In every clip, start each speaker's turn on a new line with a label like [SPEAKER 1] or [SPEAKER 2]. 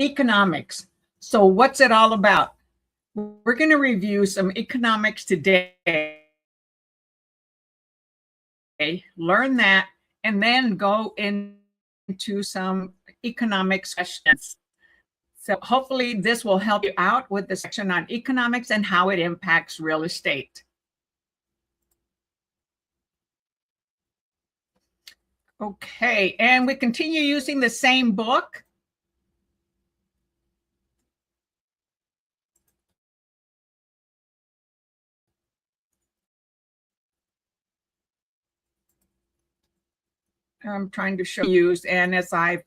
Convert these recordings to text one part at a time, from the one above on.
[SPEAKER 1] Economics. So what's it all about? We're going to review some economics today, learn that, and then go into some economics questions. So hopefully this will help you out with the section on economics and how it impacts real estate. Okay, and we continue using the same book. I'm trying to show you, and as I've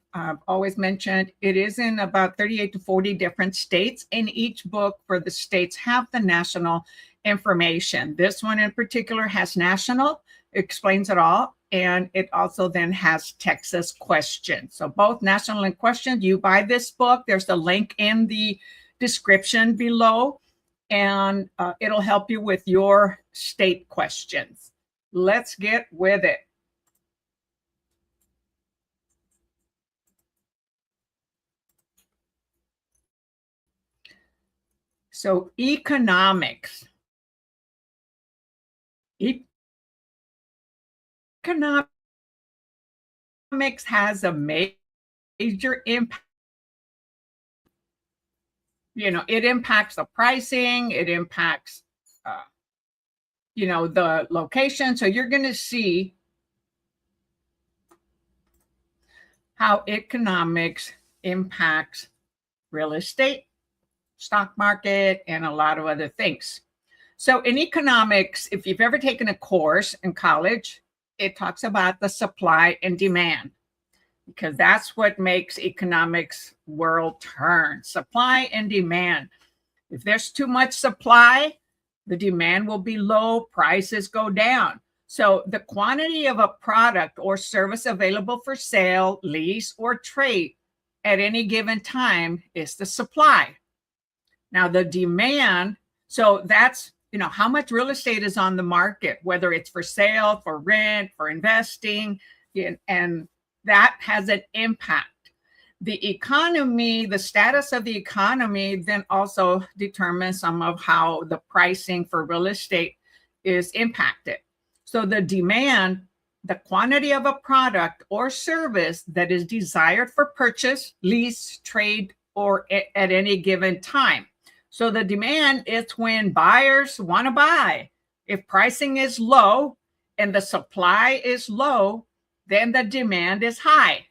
[SPEAKER 1] always mentioned, it is in about 38 to 40 different states, and each book for the states have the national information. This one in particular has national, explains it all, and it also then has Texas questions. So both national and questions, you buy this book, there's the link in the description below, and it'll help you with your state questions. Let's get with it. So economics. Economics has a major impact. You know, it impacts the pricing, it impacts, the location. So you're going to see how economics impacts real estate, stock market, and a lot of other things. So in economics, if you've ever taken a course in college, it talks about the supply and demand, because that's what makes economics world turn. Supply and demand. If there's too much supply, the demand will be low, prices go down. So the quantity of a product or service available for sale, lease, or trade at any given time is the supply. Now the demand, so that's, how much real estate is on the market, whether it's for sale, for rent, for investing, and that has an impact. The economy, the status of the economy then also determines some of how the pricing for real estate is impacted. So the demand, the quantity of a product or service that is desired for purchase, lease, trade, or at any given time. So the demand is when buyers want to buy. If pricing is low and the supply is low, then the demand is high.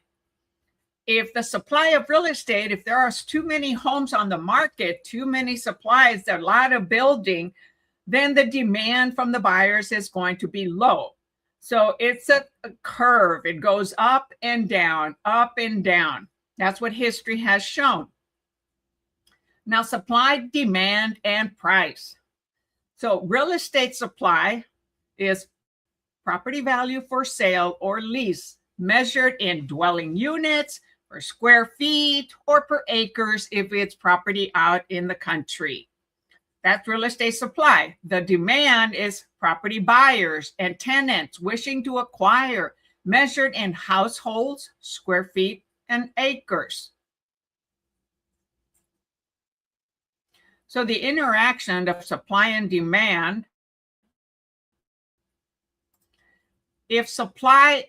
[SPEAKER 1] If the supply of real estate, if there are too many homes on the market, too many supplies, a lot of building, then the demand from the buyers is going to be low. So it's a curve. It goes up and down, up and down. That's what history has shown. Now, supply, demand, and price. So real estate supply is property value for sale or lease, measured in dwelling units, per square feet, or per acres if it's property out in the country. That's real estate supply. The demand is property buyers and tenants wishing to acquire, measured in households, square feet, and acres. So the interaction of supply and demand, if supply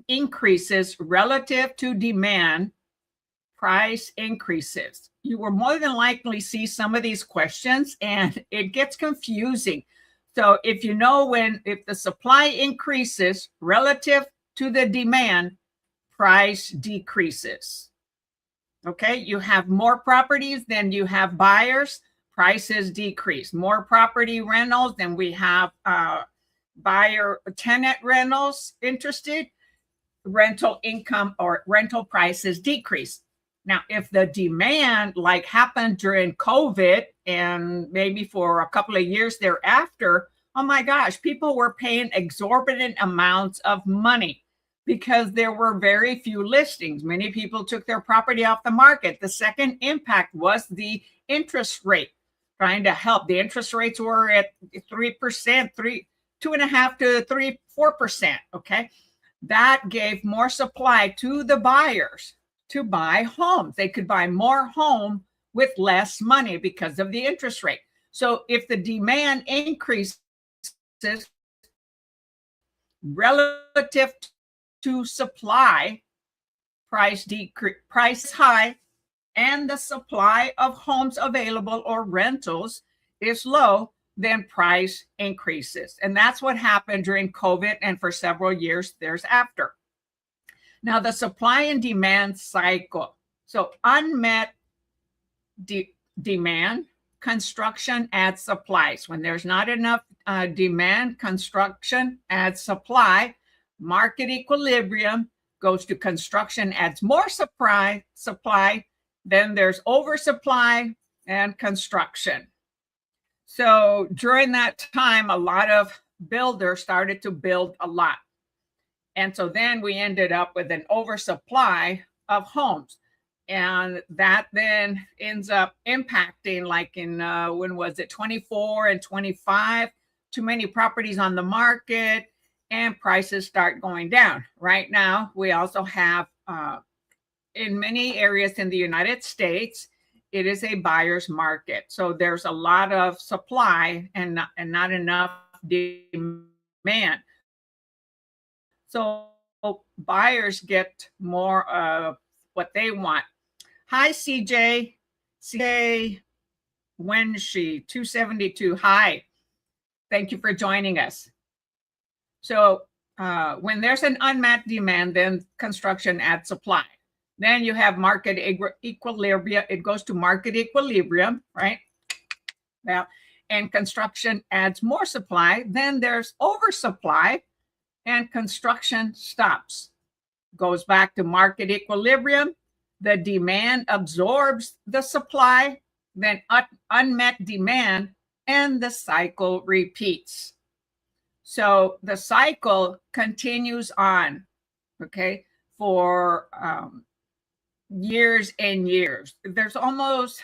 [SPEAKER 1] increases relative to demand, price increases. You will more than likely see some of these questions and it gets confusing. So if if the supply increases relative to the demand, price decreases. Okay, you have more properties than you have buyers, prices decrease. More property rentals than we have buyer tenant rentals interested, rental income or rental prices decrease. Now, if the demand, like happened during COVID and maybe for a couple of years thereafter, oh my gosh, people were paying exorbitant amounts of money because there were very few listings. Many people took their property off the market. The second impact was the interest rate, trying to help. The interest rates were at 3%, 2.5% to 4%. Okay. That gave more supply to the buyers. to buy homes. They could buy more home with less money because of the interest rate. So if the demand increases relative to supply, price is high, and the supply of homes available or rentals is low, then price increases. And that's what happened during COVID and for several years thereafter. Now, the supply and demand cycle. So unmet demand, construction adds supplies. When there's not enough demand, construction adds supply. Market equilibrium goes to construction, adds more supply. Then there's oversupply and construction. So during that time, a lot of builders started to build a lot. And so then we ended up with an oversupply of homes. And that then ends up impacting, like in, when was it, 24 and 25, too many properties on the market and prices start going down. Right now, we also have, in many areas in the United States, it is a buyer's market. So there's a lot of supply and not enough demand. So buyers get more of what they want. Hi, CJ. CJ Wenshi, 272. Hi. Thank you for joining us. So when there's an unmet demand, then construction adds supply. Then you have market equilibrium. It goes to market equilibrium, right? Now, and construction adds more supply. Then there's oversupply and construction stops. Goes back to market equilibrium. The demand absorbs the supply, then unmet demand, and the cycle repeats. So the cycle continues on, okay, for years and years. It's almost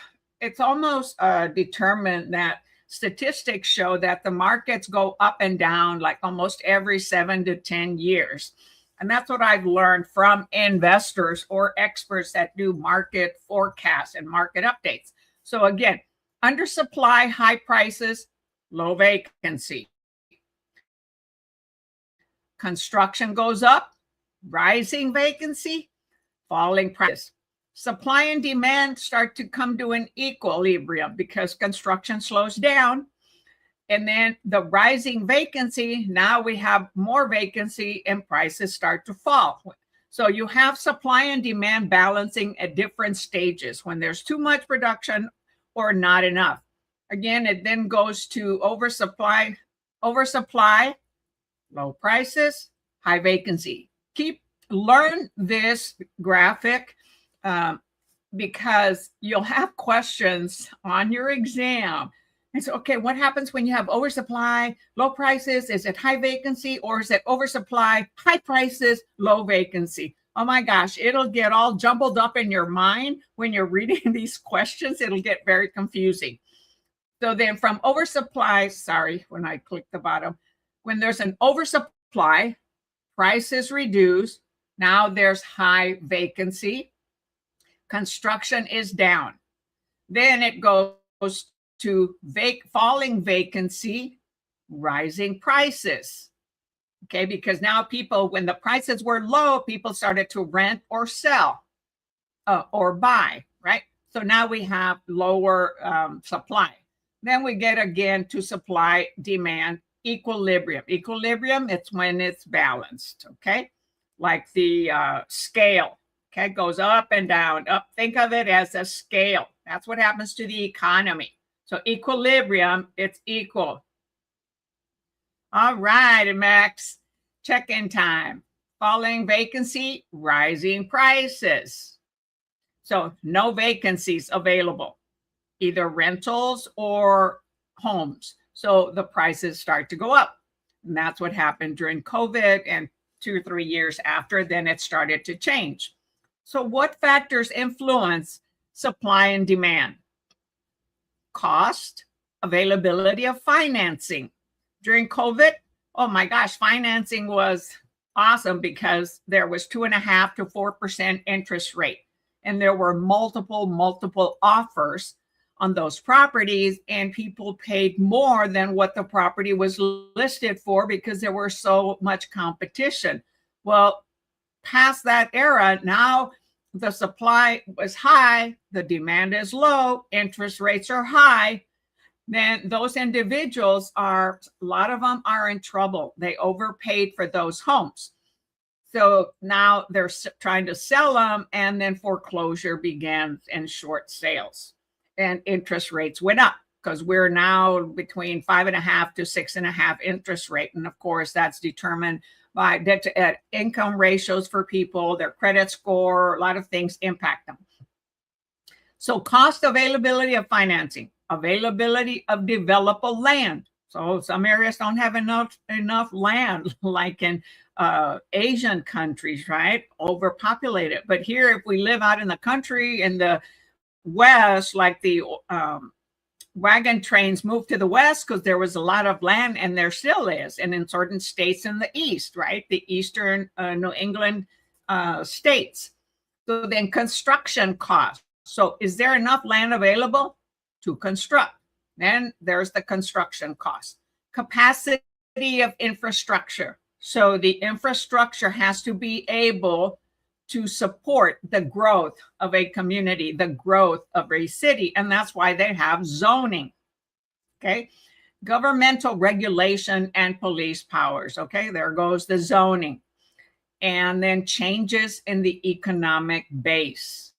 [SPEAKER 1] determined that statistics show that the markets go up and down like almost every 7 to 10 years. And that's what I've learned from investors or experts that do market forecasts and market updates. So again, undersupply, high prices, low vacancy. Construction goes up, rising vacancy, falling price. Supply and demand start to come to an equilibrium because construction slows down. And then the rising vacancy, now we have more vacancy and prices start to fall. So you have supply and demand balancing at different stages when there's too much production or not enough. Again, it then goes to oversupply, low prices, high vacancy. Learn this graphic because you'll have questions on your exam. And so, okay, what happens when you have oversupply, low prices? Is it high vacancy, or is it oversupply, high prices, low vacancy? Oh my gosh, it'll get all jumbled up in your mind when you're reading these questions. It'll get very confusing. So then from oversupply, sorry, when I click the bottom, when there's an oversupply, prices reduce. Now there's high vacancy. Construction is down. Then it goes to falling vacancy, rising prices. Okay, because now people, when the prices were low, people started to rent or sell or buy, right? So now we have lower supply. Then we get again to supply demand equilibrium. Equilibrium, it's when it's balanced, okay? Like the scale, okay, goes up and down. Up, think of it as a scale. That's what happens to the economy. So equilibrium, it's equal. All right, Max, check-in time. Falling vacancy, rising prices. So no vacancies available, either rentals or homes. So the prices start to go up. And that's what happened during COVID, and 2 or 3 years after, then it started to change. So what factors influence supply and demand? Cost, availability of financing. During COVID, oh my gosh, financing was awesome because there was 2.5% to 4% interest rate. and there were multiple offers on those properties, and people paid more than what the property was listed for because there were so much competition. Well, past that era, now the supply was high, the demand is low, interest rates are high. Then those individuals a lot of them are in trouble. They overpaid for those homes. So now they're trying to sell them, and then foreclosure began and short sales. And interest rates went up because we're now between 5.5 to 6.5 interest rate. And of course, that's determined by debt to income ratios for people, their credit score, a lot of things impact them. So cost availability of financing, availability of developable land. So some areas don't have enough land, like in Asian countries, right? Overpopulated. But here, if we live out in the country in the West, like the wagon trains moved to the West because there was a lot of land, and there still is, and in certain states in the East, right? The Eastern New England states. So then construction costs. So is there enough land available to construct? Then there's the construction cost. Capacity of infrastructure. So the infrastructure has to be able to support the growth of a community, the growth of a city. And that's why they have zoning. Okay. Governmental regulation and police powers. Okay. There goes the zoning. And then changes in the economic base.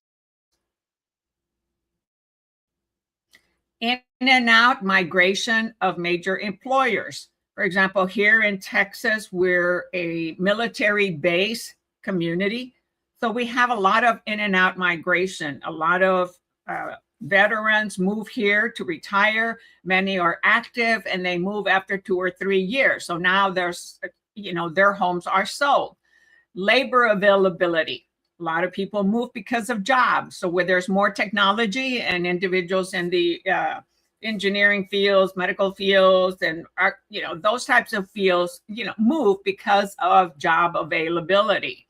[SPEAKER 1] In and out migration of major employers. For example, here in Texas, we're a military base community. So we have a lot of in and out migration. A lot of veterans move here to retire. Many are active and they move after 2 or 3 years. So now their homes are sold. Labor availability. A lot of people move because of jobs. So where there's more technology and individuals in the engineering fields, medical fields, and those types of fields, move because of job availability.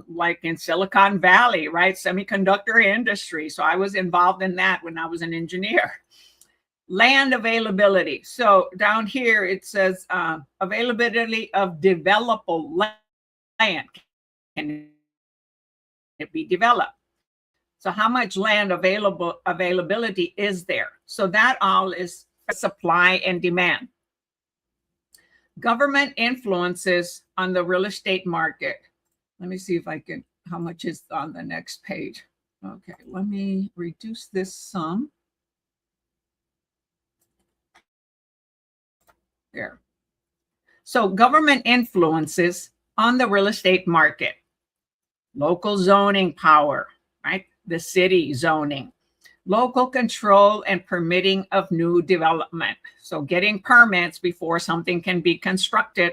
[SPEAKER 1] Like in Silicon Valley, right? Semiconductor industry. So I was involved in that when I was an engineer. Land availability. So down here it says availability of developable land. Can it be developed? So how much land availability is there? So that all is supply and demand. Government influences on the real estate market. Let me see if I can, how much is on the next page. Okay, let me reduce this some. There. So government influences on the real estate market. Local zoning power, right? The city zoning. Local control and permitting of new development. So getting permits before something can be constructed,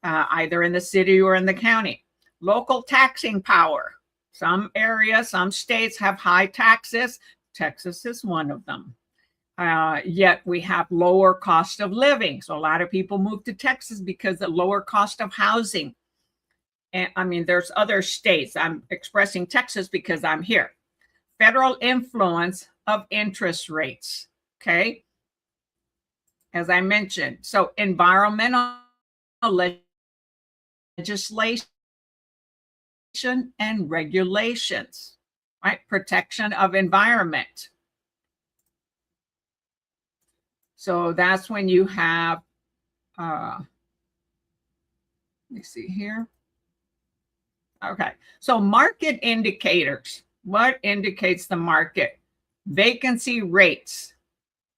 [SPEAKER 1] either in the city or in the county. Local taxing power. Some areas, some states have high taxes. Texas is one of them. Yet we have lower cost of living. So a lot of people move to Texas because of lower cost of housing. And I mean, there's other states. I'm expressing Texas because I'm here. Federal influence of interest rates. Okay. As I mentioned, so environmental legislation and regulations, right? Protection of environment. So that's when you have, let me see here. Okay, so market indicators. What indicates the market? Vacancy rates.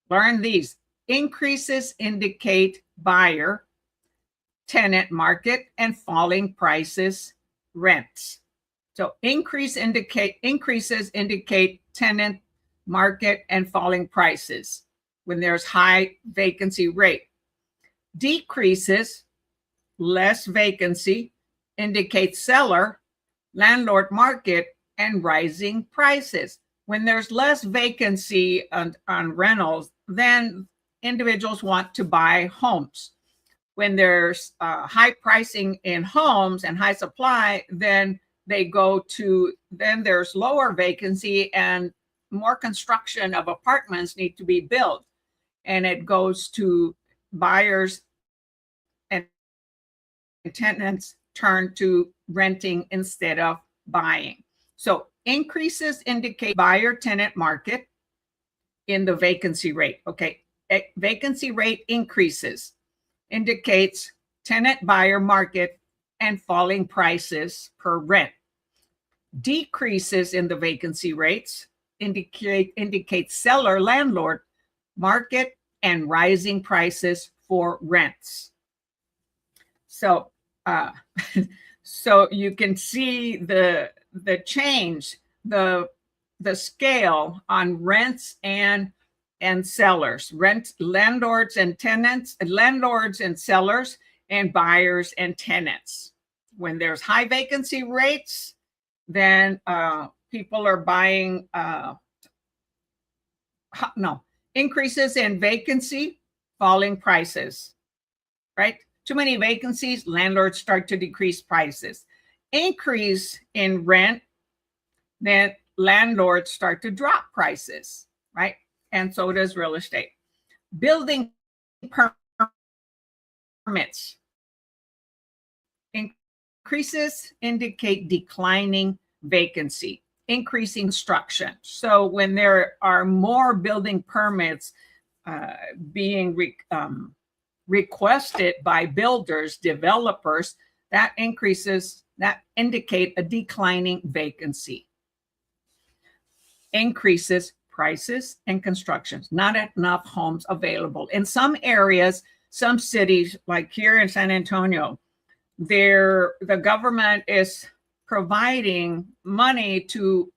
[SPEAKER 1] Learn these. Increases indicate buyer, tenant market, and falling prices, rents. So increases indicate tenant market and falling prices when there's high vacancy rate. Decreases, less vacancy, indicates seller, landlord market, and rising prices. When there's less vacancy on rentals, then individuals want to buy homes. When there's high pricing in homes and high supply, then they go to, then there's lower vacancy and more construction of apartments need to be built. And it goes to buyers and tenants turn to renting instead of buying. So increases indicate buyer tenant market in the vacancy rate. Okay, vacancy rate increases indicates tenant buyer market and falling prices per rent. Decreases in the vacancy rates indicate seller landlord market and rising prices for rents. So so you can see the change, the scale on rents and sellers, landlords and tenants, landlords and sellers, and buyers and tenants. When there's high vacancy rates, then people are buying increases in vacancy, falling prices, right? Too many vacancies, landlords start to decrease prices. Increase in rent, then landlords start to drop prices, right? And so does real estate. Building permits. Increases indicate declining vacancy, increasing construction. So when there are more building permits being requested by builders, developers, that indicate a declining vacancy. Increases prices and constructions, not enough homes available. In some areas, some cities, like here in San Antonio, the government is providing money to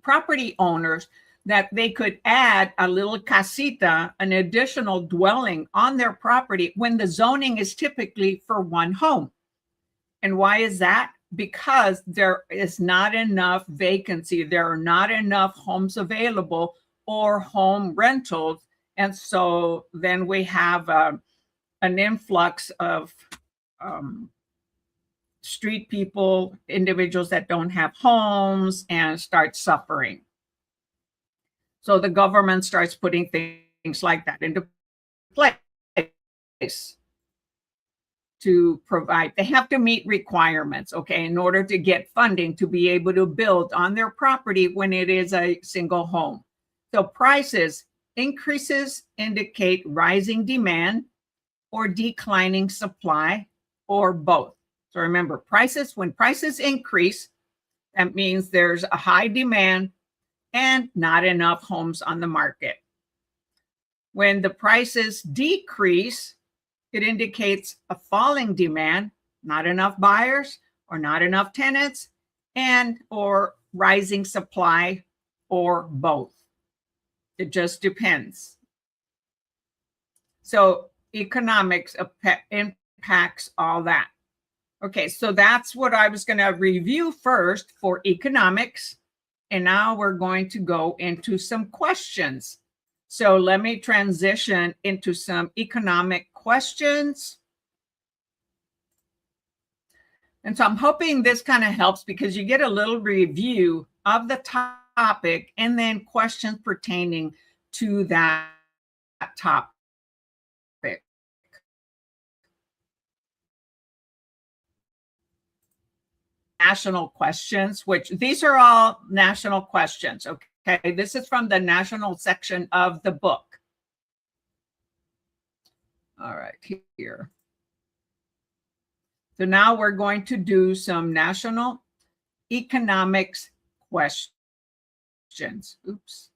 [SPEAKER 1] property owners that they could add a little casita, an additional dwelling on their property when the zoning is typically for one home. And why is that? Because there is not enough vacancy. There are not enough homes available or home rentals. And so then we have an influx of street people, individuals that don't have homes, and start suffering. So the government starts putting things like that into place to provide. They have to meet requirements, okay, in order to get funding to be able to build on their property when it is a single home. So prices increases indicate rising demand or declining supply or both. So remember, when prices increase, that means there's a high demand and not enough homes on the market. When the prices decrease, it indicates a falling demand, not enough buyers or not enough tenants, and or rising supply or both. It just depends. So economics impacts all that. Okay, so that's what I was going to review first for economics. And now we're going to go into some questions. So let me transition into some economic questions. And so I'm hoping this kind of helps because you get a little review of the topic and then questions pertaining to that topic. National questions, which these are all national questions. Okay, this is from the national section of the book. All right, here. So now we're going to do some national economics questions. Oops.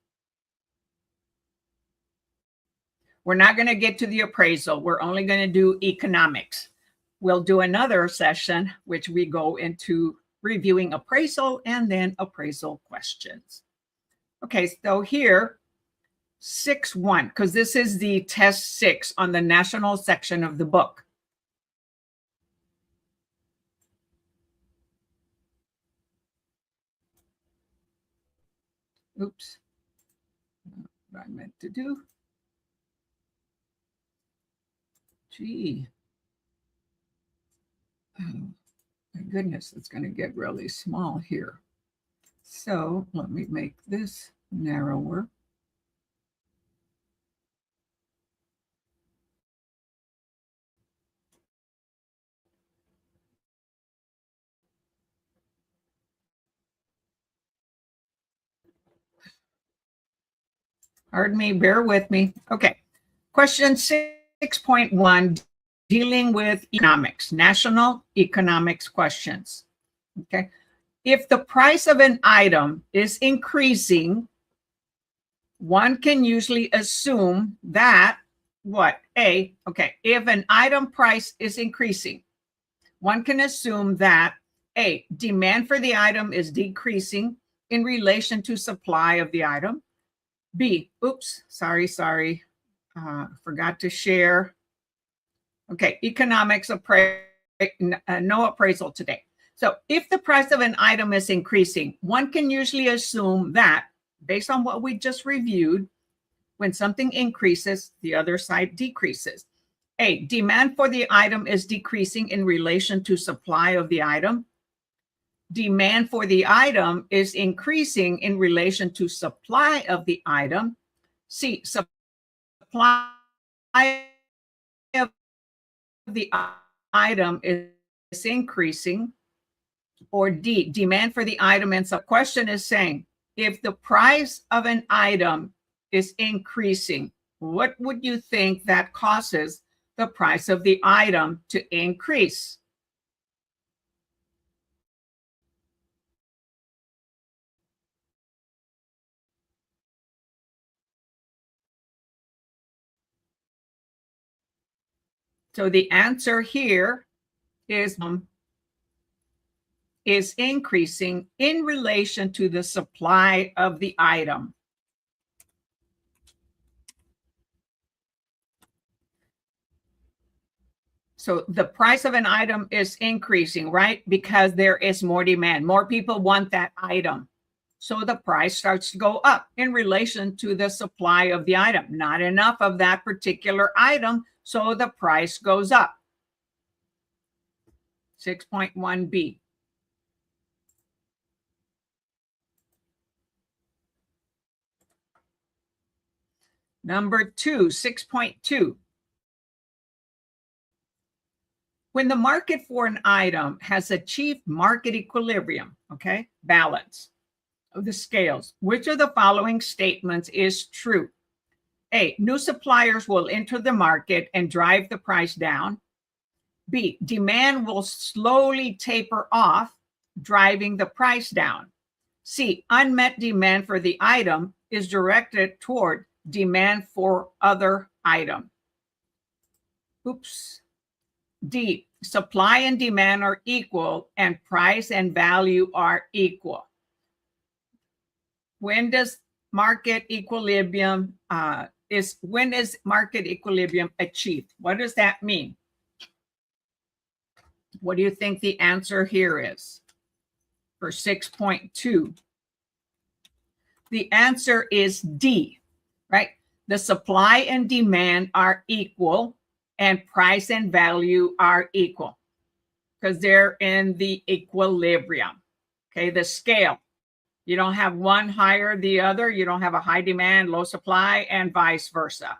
[SPEAKER 1] We're not going to get to the appraisal. We're only going to do economics. We'll do another session, which we go into reviewing appraisal and then appraisal questions. Okay, so here, 6.1, because this is the test 6 on the national section of the book. Oops, what I meant to do. Gee. I goodness, it's going to get really small here. So let me make this narrower. Pardon me, bear with me. Okay. Question 6.1, dealing with economics, national economics questions. Okay. If the price of an item is increasing, one can usually assume that what? If an item price is increasing, one can assume that A, demand for the item is decreasing in relation to supply of the item. B, forgot to share. Okay, economics no appraisal today. So if the price of an item is increasing, one can usually assume that, based on what we just reviewed, when something increases, the other side decreases. A, demand for the item is decreasing in relation to supply of the item. Demand for the item is increasing in relation to supply of the item. C, supply of the item is increasing. Or D, demand for the item. And so the question is saying, if the price of an item is increasing, what would you think that causes the price of the item to increase? So the answer here is increasing in relation to the supply of the item. So the price of an item is increasing, right? Because there is more demand. More people want that item. So the price starts to go up in relation to the supply of the item. Not enough of that particular item, so the price goes up. 6.1b. Number 2, 6.2. When the market for an item has achieved market equilibrium, balance of the scales, which of the following statements is true? A, new suppliers will enter the market and drive the price down. B, demand will slowly taper off, driving the price down. C, unmet demand for the item is directed toward demand for other item. D, supply and demand are equal and price and value are equal. When does market equilibrium when is market equilibrium achieved? What does that mean? What do you think the answer here is for 6.2? The answer is D, right? The supply and demand are equal and price and value are equal because they're in the equilibrium, the scale. You don't have one higher than the other. You don't have a high demand, low supply, and vice versa.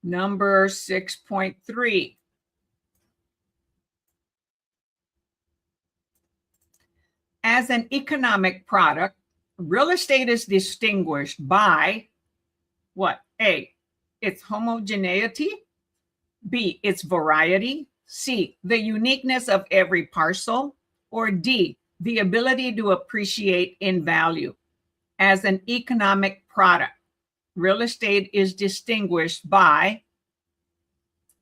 [SPEAKER 1] Number 6.3. As an economic product, real estate is distinguished by what? A, its homogeneity. B, its variety. C, the uniqueness of every parcel. Or D, the ability to appreciate in value. As an economic product, real estate is distinguished by,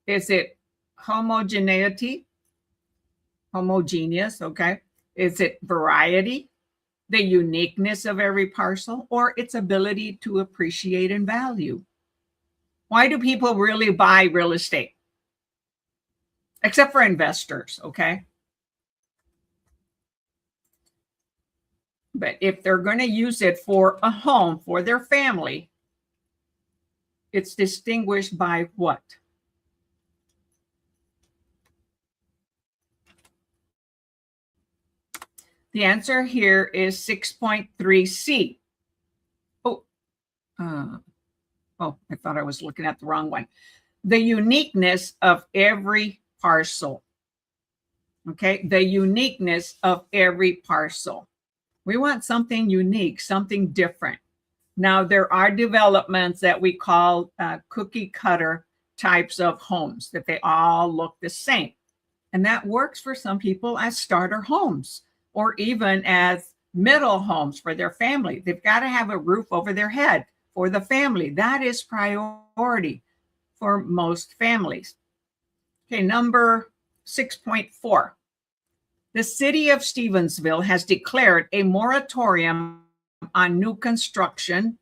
[SPEAKER 1] is it homogeneity? Homogeneous, Is it variety, the uniqueness of every parcel, or its ability to appreciate and value? Why do people really buy real estate? Except for investors, But if they're going to use it for a home for their family, it's distinguished by what? The answer here is 6.3C. Oh, I thought I was looking at the wrong one. The uniqueness of every parcel. Okay, the uniqueness of every parcel. We want something unique, something different. Now, there are developments that we call cookie cutter types of homes, that they all look the same. And that works for some people as starter homes or even as middle homes for their family. They've got to have a roof over their head for the family. That is priority for most families. Okay, number 6.4. The city of Stevensville has declared a moratorium on new construction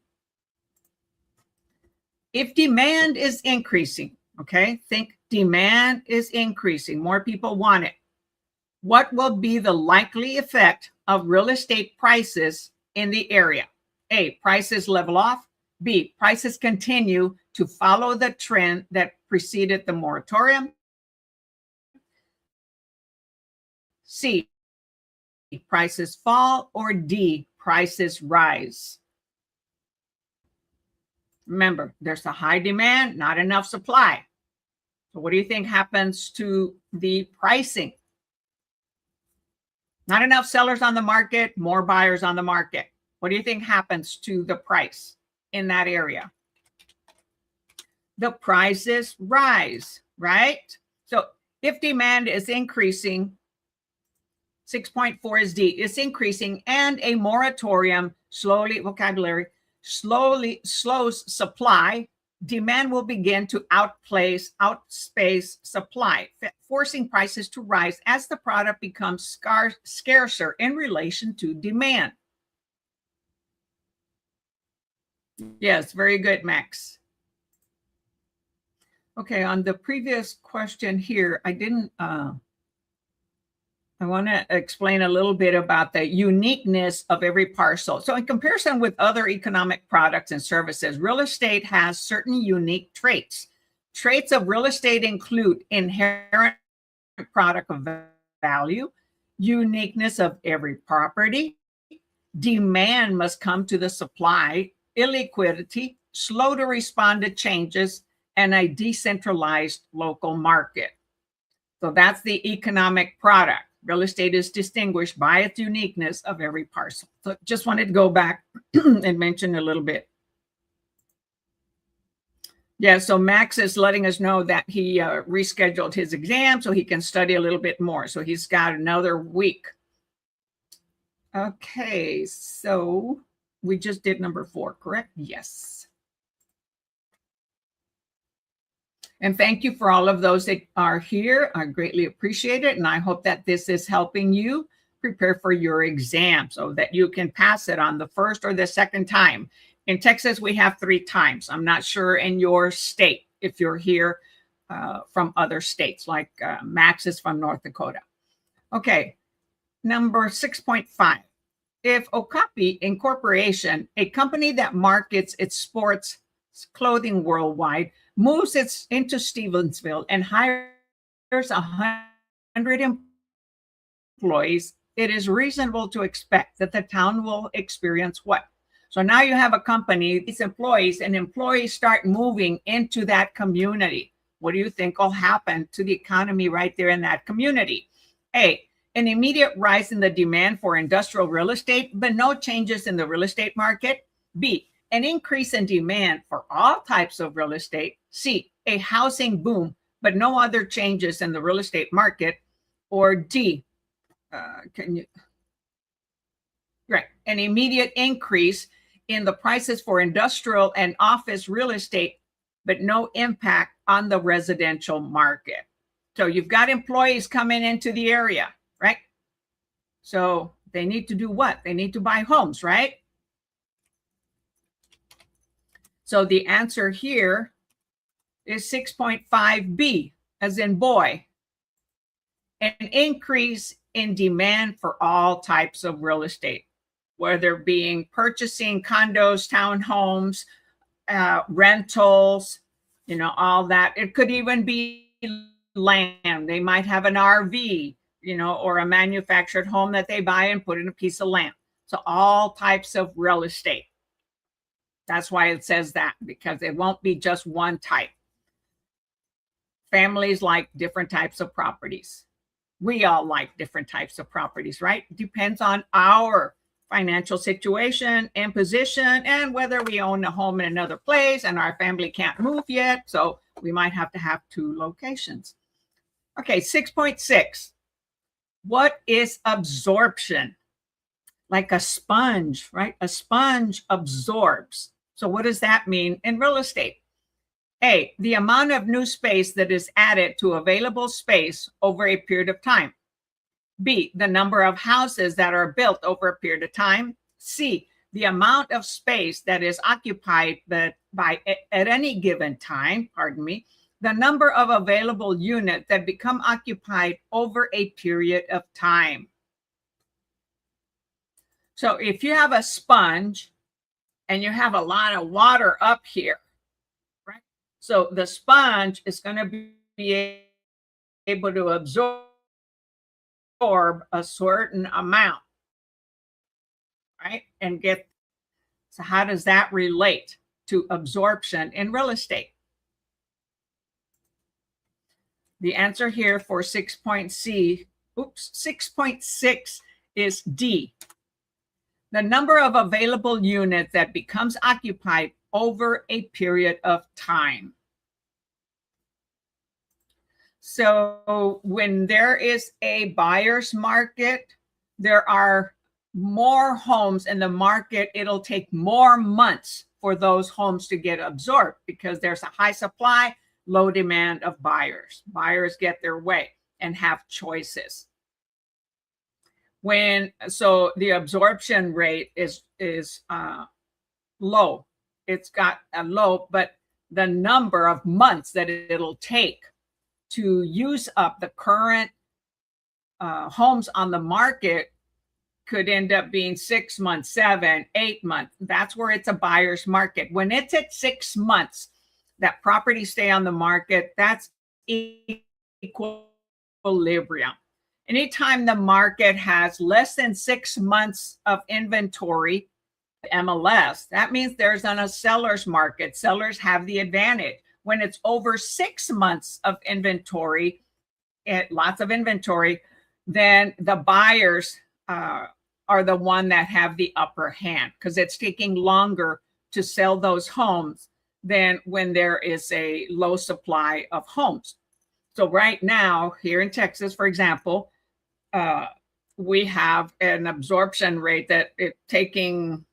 [SPEAKER 1] if demand is increasing. Okay, think demand is increasing. More people want it. What will be the likely effect of real estate prices in the area? A, prices level off. B, prices continue to follow the trend that preceded the moratorium. C, prices fall. Or D, prices rise. Remember, there's a high demand, not enough supply. So what do you think happens to the pricing? Not enough sellers on the market, more buyers on the market. What do you think happens to the price in that area? The prices rise, right? So if demand is increasing, 6.4 is D, it's increasing, and a moratorium slowly slows supply, demand will begin to outspace supply, forcing prices to rise as the product becomes scarcer in relation to demand. Yes, very good, Max. Okay, on the previous question here, I want to explain a little bit about the uniqueness of every parcel. So in comparison with other economic products and services, real estate has certain unique traits. Traits of real estate include inherent product of value, uniqueness of every property, demand must come to the supply, illiquidity, slow to respond to changes, and a decentralized local market. So that's the economic product. Real estate is distinguished by its uniqueness of every parcel. So just wanted to go back and mention a little bit. Yeah, so Max is letting us know that he rescheduled his exam so he can study a little bit more. So he's got another week. Okay, so we just did number 4, correct? Yes. And thank you for all of those that are here. I greatly appreciate it. And I hope that this is helping you prepare for your exam so that you can pass it on the first or the second time. In Texas, we have 3 times. I'm not sure in your state if you're here from other states, like Max is from North Dakota. Okay, number 6.5. If Okapi Incorporation, a company that markets its sports clothing worldwide, moves into Stevensville and hires 100 employees, it is reasonable to expect that the town will experience what? So now you have a company, these employees, and employees start moving into that community. What do you think will happen to the economy right there in that community? A, an immediate rise in the demand for industrial real estate, but no changes in the real estate market. B, an increase in demand for all types of real estate. C, a housing boom, but no other changes in the real estate market. Or D, an immediate increase in the prices for industrial and office real estate, but no impact on the residential market. So you've got employees coming into the area, right? So they need to do what? They need to buy homes, right? So the answer here is 6.5B, as in boy. An increase in demand for all types of real estate. whether being purchasing condos, townhomes, rentals, all that. It could even be land. They might have an RV, or a manufactured home that they buy and put in a piece of land. So all types of real estate. That's why it says that, because it won't be just one type. Families like different types of properties. We all like different types of properties, right? Depends on our financial situation and position, and whether we own a home in another place and our family can't move yet. So we might have to have 2 locations. Okay, 6.6. What is absorption? Like a sponge, right? A sponge absorbs. So what does that mean in real estate? A, the amount of new space that is added to available space over a period of time. B, the number of houses that are built over a period of time. C, the amount of space that is occupied at any given time, the number of available units that become occupied over a period of time. So if you have a sponge and you have a lot of water up here, right? So the sponge is going to be able to absorb a certain amount, right? So how does that relate to absorption in real estate? The answer here for 6.6 is D. The number of available units that becomes occupied over a period of time. So when there is a buyer's market, there are more homes in the market. It'll take more months for those homes to get absorbed because there's a high supply, low demand of buyers. Buyers get their way and have choices. So the absorption rate is low. It's got a low, but the number of months that it'll take to use up the current homes on the market could end up being 6 months, 7, 8 months. That's where it's a buyer's market. When it's at 6 months, that properties stay on the market, that's equilibrium. Anytime the market has less than 6 months of inventory, MLS, that means there's on a seller's market. Sellers have the advantage. When it's over 6 months of inventory, lots of inventory, then the buyers are the one that have the upper hand because it's taking longer to sell those homes than when there is a low supply of homes. So right now, here in Texas, for example, we have an absorption rate that it's taking,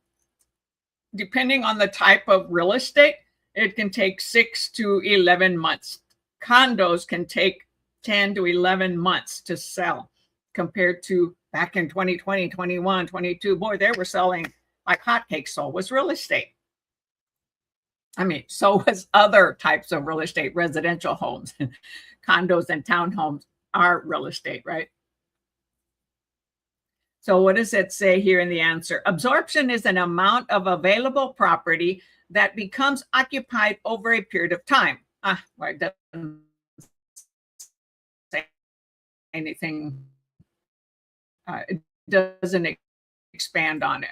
[SPEAKER 1] depending on the type of real estate, it can take 6 to 11 months. Condos can take 10 to 11 months to sell compared to back in 2020, 21, 22. Boy, they were selling like hotcakes. So was real estate. I mean, so was other types of real estate, residential homes, condos and townhomes are real estate, right? So what does it say here in the answer? Absorption is an amount of available property that becomes occupied over a period of time. Well, it doesn't say anything. It doesn't expand on it.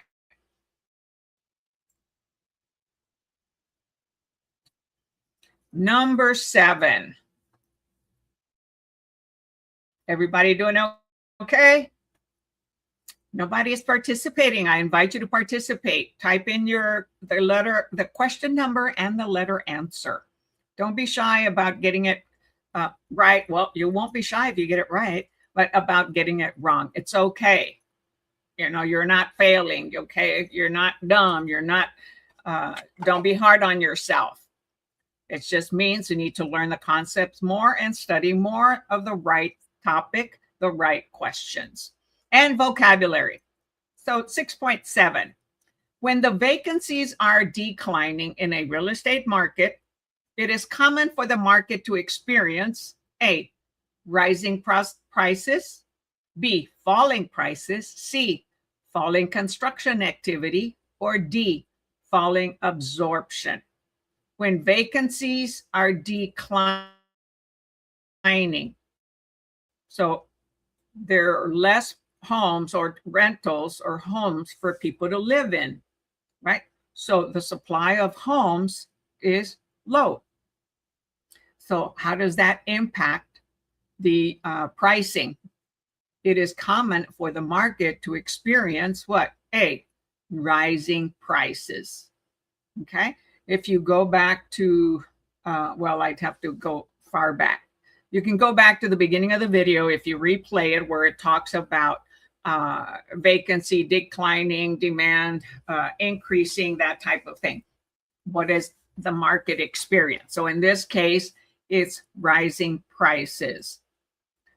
[SPEAKER 1] Number 7. Everybody doing okay? Nobody is participating. I invite you to participate. Type in the question number and the letter answer. Don't be shy about getting it right. Well, you won't be shy if you get it right, but about getting it wrong. It's okay. You're not failing. Okay. You're not dumb. You're not, don't be hard on yourself. It just means you need to learn the concepts more and study more of the right topic, the right questions, and vocabulary. So 6.7, when the vacancies are declining in a real estate market, it is common for the market to experience A, rising prices, B, falling prices, C, falling construction activity, or D, falling absorption. When vacancies are declining, so there are less homes or rentals or homes for people to live in, right? So the supply of homes is low. So how does that impact the pricing? It is common for the market to experience what? A, rising prices. Okay. If you go back to, well, I'd have to go far back. You can go back to the beginning of the video if you replay it, where it talks about vacancy declining, demand increasing, that type of thing. What is the market experience? So in this case, it's rising prices.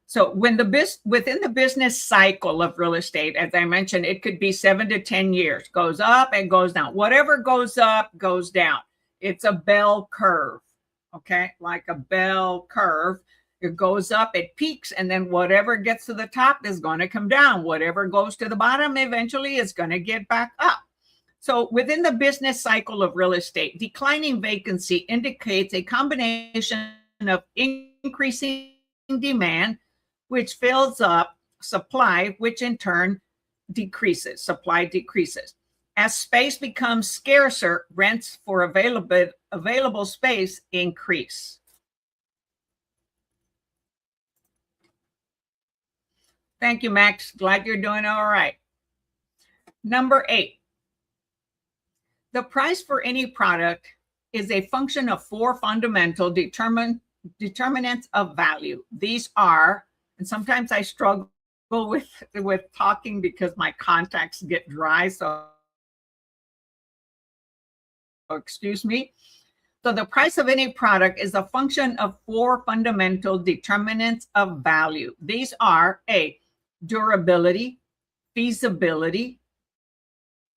[SPEAKER 1] So when within the business cycle of real estate, as I mentioned, it could be 7 to 10 years, goes up and goes down. Whatever goes up goes down. It's a bell curve, okay? Like a bell curve. It goes up, it peaks, and then whatever gets to the top is going to come down. Whatever goes to the bottom eventually is going to get back up. So within the business cycle of real estate, declining vacancy indicates a combination of increasing demand, which fills up supply, which in turn decreases. Supply decreases. As space becomes scarcer, rents for available space increase. Thank you, Max. Glad you're doing all right. Number 8. The price for any product is a function of 4 fundamental determinants of value. These are, and sometimes I struggle with talking because my contacts get dry, so excuse me. So the price of any product is a function of 4 fundamental determinants of value. These are A, durability, feasibility,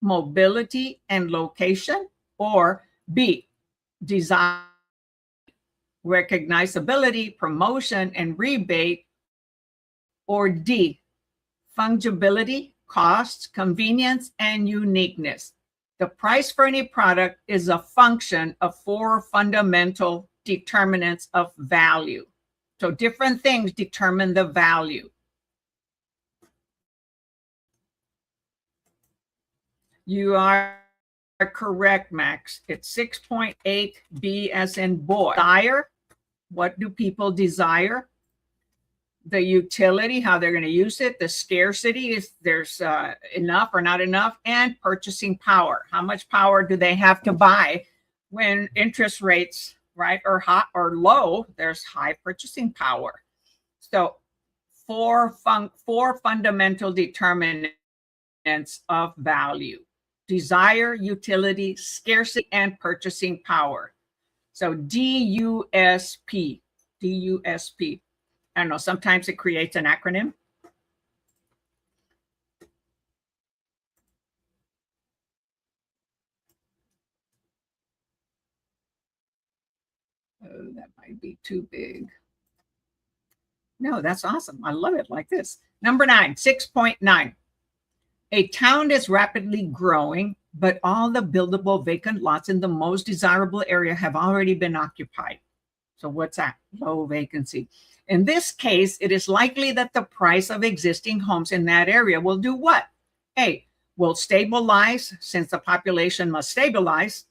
[SPEAKER 1] mobility and location, or B, design, recognizability, promotion and rebate, or D, fungibility, cost, convenience, and uniqueness. The price for any product is a function of 4 fundamental determinants of value. So different things determine the value. You are correct, Max. It's 6.8, B as in boy. Desire, what do people desire? The utility, how they're going to use it. The scarcity, if there's enough or not enough. And purchasing power. How much power do they have to buy when interest rates, right, are hot or low? There's high purchasing power. So 4 fundamental determinants of value: desire, utility, scarcity, and purchasing power. So DUSP, DUSP. I don't know, sometimes it creates an acronym. Oh, that might be too big. No, that's awesome. I love it like this. Number 9, 6.9. A town is rapidly growing, but all the buildable vacant lots in the most desirable area have already been occupied. So what's that? Low vacancy. In this case, it is likely that the price of existing homes in that area will do what? A, will stabilize since the population must stabilize.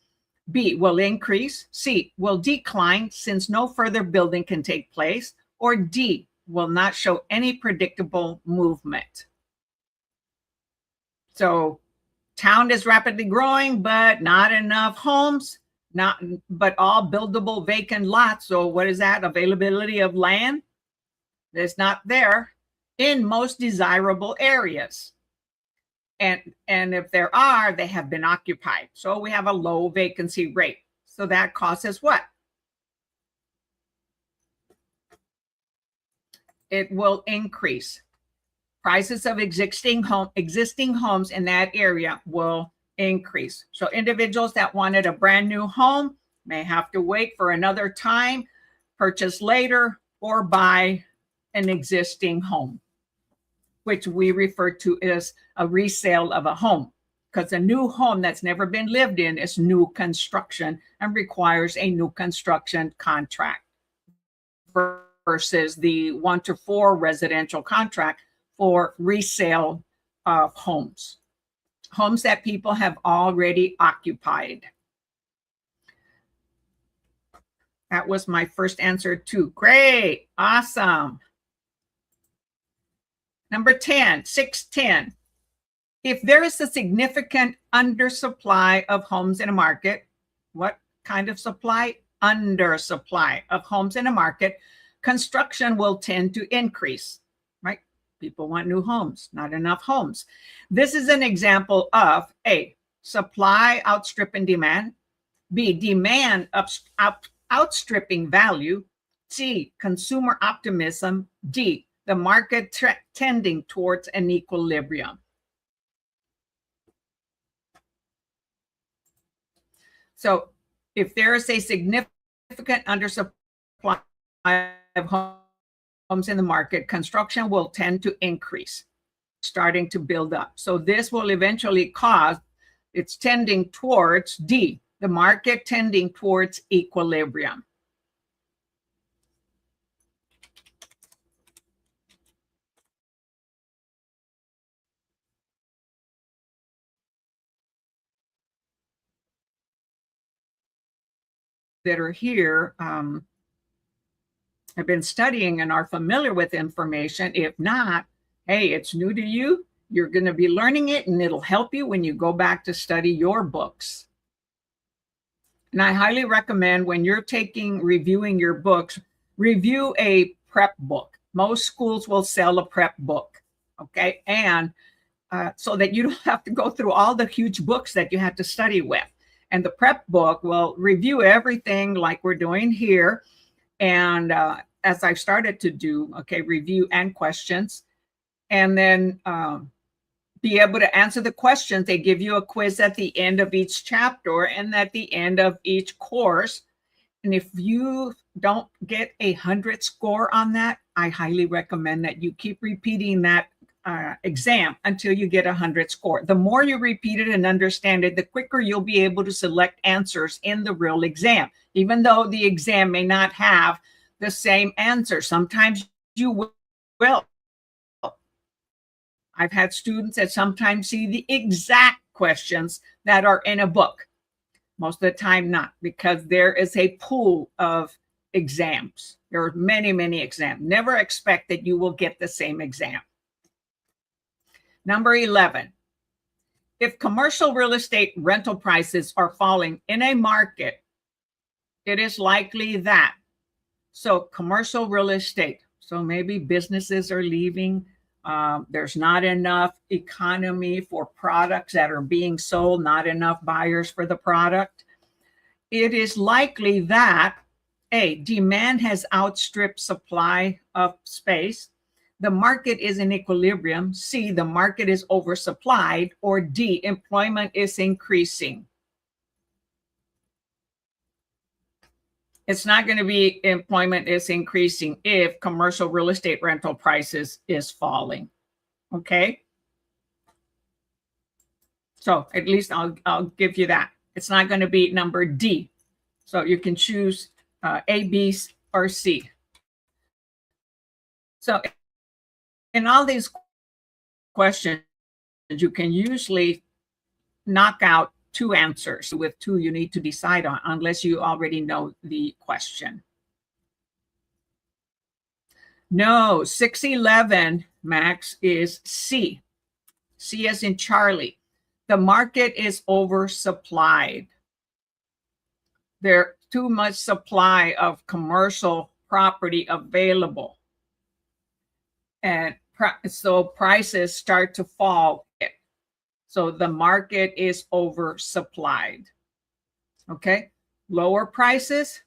[SPEAKER 1] B, will increase. C, will decline since no further building can take place. Or D, will not show any predictable movement. So town is rapidly growing, but not enough homes, but all buildable vacant lots. So what is that? Availability of land? That's not there in most desirable areas. And if there are, they have been occupied. So we have a low vacancy rate. So that causes what? It will increase. Prices of existing homes in that area will increase. So individuals that wanted a brand new home may have to wait for another time, purchase later, or buy an existing home. which we refer to as a resale of a home, because a new home that's never been lived in is new construction and requires a new construction contract versus the 1 to 4 residential contract for resale of homes that people have already occupied. That was my first answer too. Great. Awesome. Number 10, 610. If there is a significant undersupply of homes in a market, what kind of supply? Undersupply of homes in a market, construction will tend to increase, right? People want new homes, not enough homes. This is an example of A, supply outstripping demand, B, demand outstripping value, C, consumer optimism, D, the market tending towards an equilibrium. So if there is a significant undersupply of homes in the market, construction will tend to increase, starting to build up. So this will eventually cause, it's tending towards D, the market tending towards equilibrium. That are here have been studying and are familiar with information. If not, hey, it's new to you. You're going to be learning it, and it'll help you when you go back to study your books. And I highly recommend when you're reviewing your books, review a prep book. Most schools will sell a prep book, okay? And so that you don't have to go through all the huge books that you have to study with. And the prep book will review everything like we're doing here. And as I've started to do, okay, review and questions. And then be able to answer the questions. They give you a quiz at the end of each chapter and at the end of each course. And if you don't get 100 score on that, I highly recommend that you keep repeating that exam until you get 100 score. The more you repeat it and understand it, the quicker you'll be able to select answers in the real exam, even though the exam may not have the same answer. Sometimes you will. I've had students that sometimes see the exact questions that are in a book. Most of the time not, because there is a pool of exams. There are many, many exams. Never expect that you will get the same exam. Number 11, if commercial real estate rental prices are falling in a market, it is likely that, so commercial real estate, so maybe businesses are leaving, there's not enough economy for products that are being sold, not enough buyers for the product. It is likely that A, demand has outstripped supply of space, the market is in equilibrium, C, the market is oversupplied, or D, employment is increasing. It's not going to be employment is increasing if commercial real estate rental prices is falling. Okay. So at least I'll give you that. It's not going to be number D. So you can choose A, B, or C. So in all these questions, you can usually knock out 2 answers. With 2, you need to decide on, unless you already know the question. No, 611, Max, is C. C as in Charlie. The market is oversupplied. There's too much supply of commercial property available. And so prices start to fall. So the market is oversupplied. Okay, lower prices,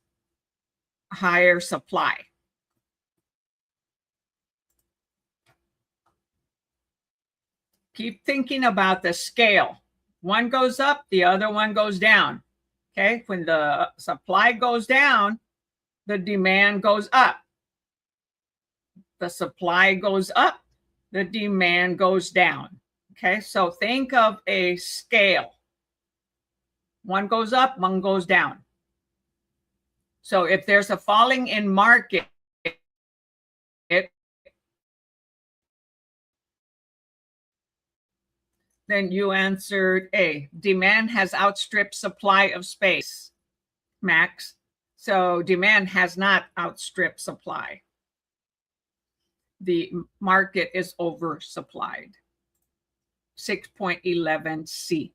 [SPEAKER 1] higher supply. Keep thinking about the scale. One goes up, the other one goes down. Okay, when the supply goes down, the demand goes up. The supply goes up, the demand goes down. Okay, so think of a scale. One goes up, one goes down. So if there's a falling in market, then you answered A. Demand has outstripped supply of space, Max. So demand has not outstripped supply. The market is oversupplied. 6.11C.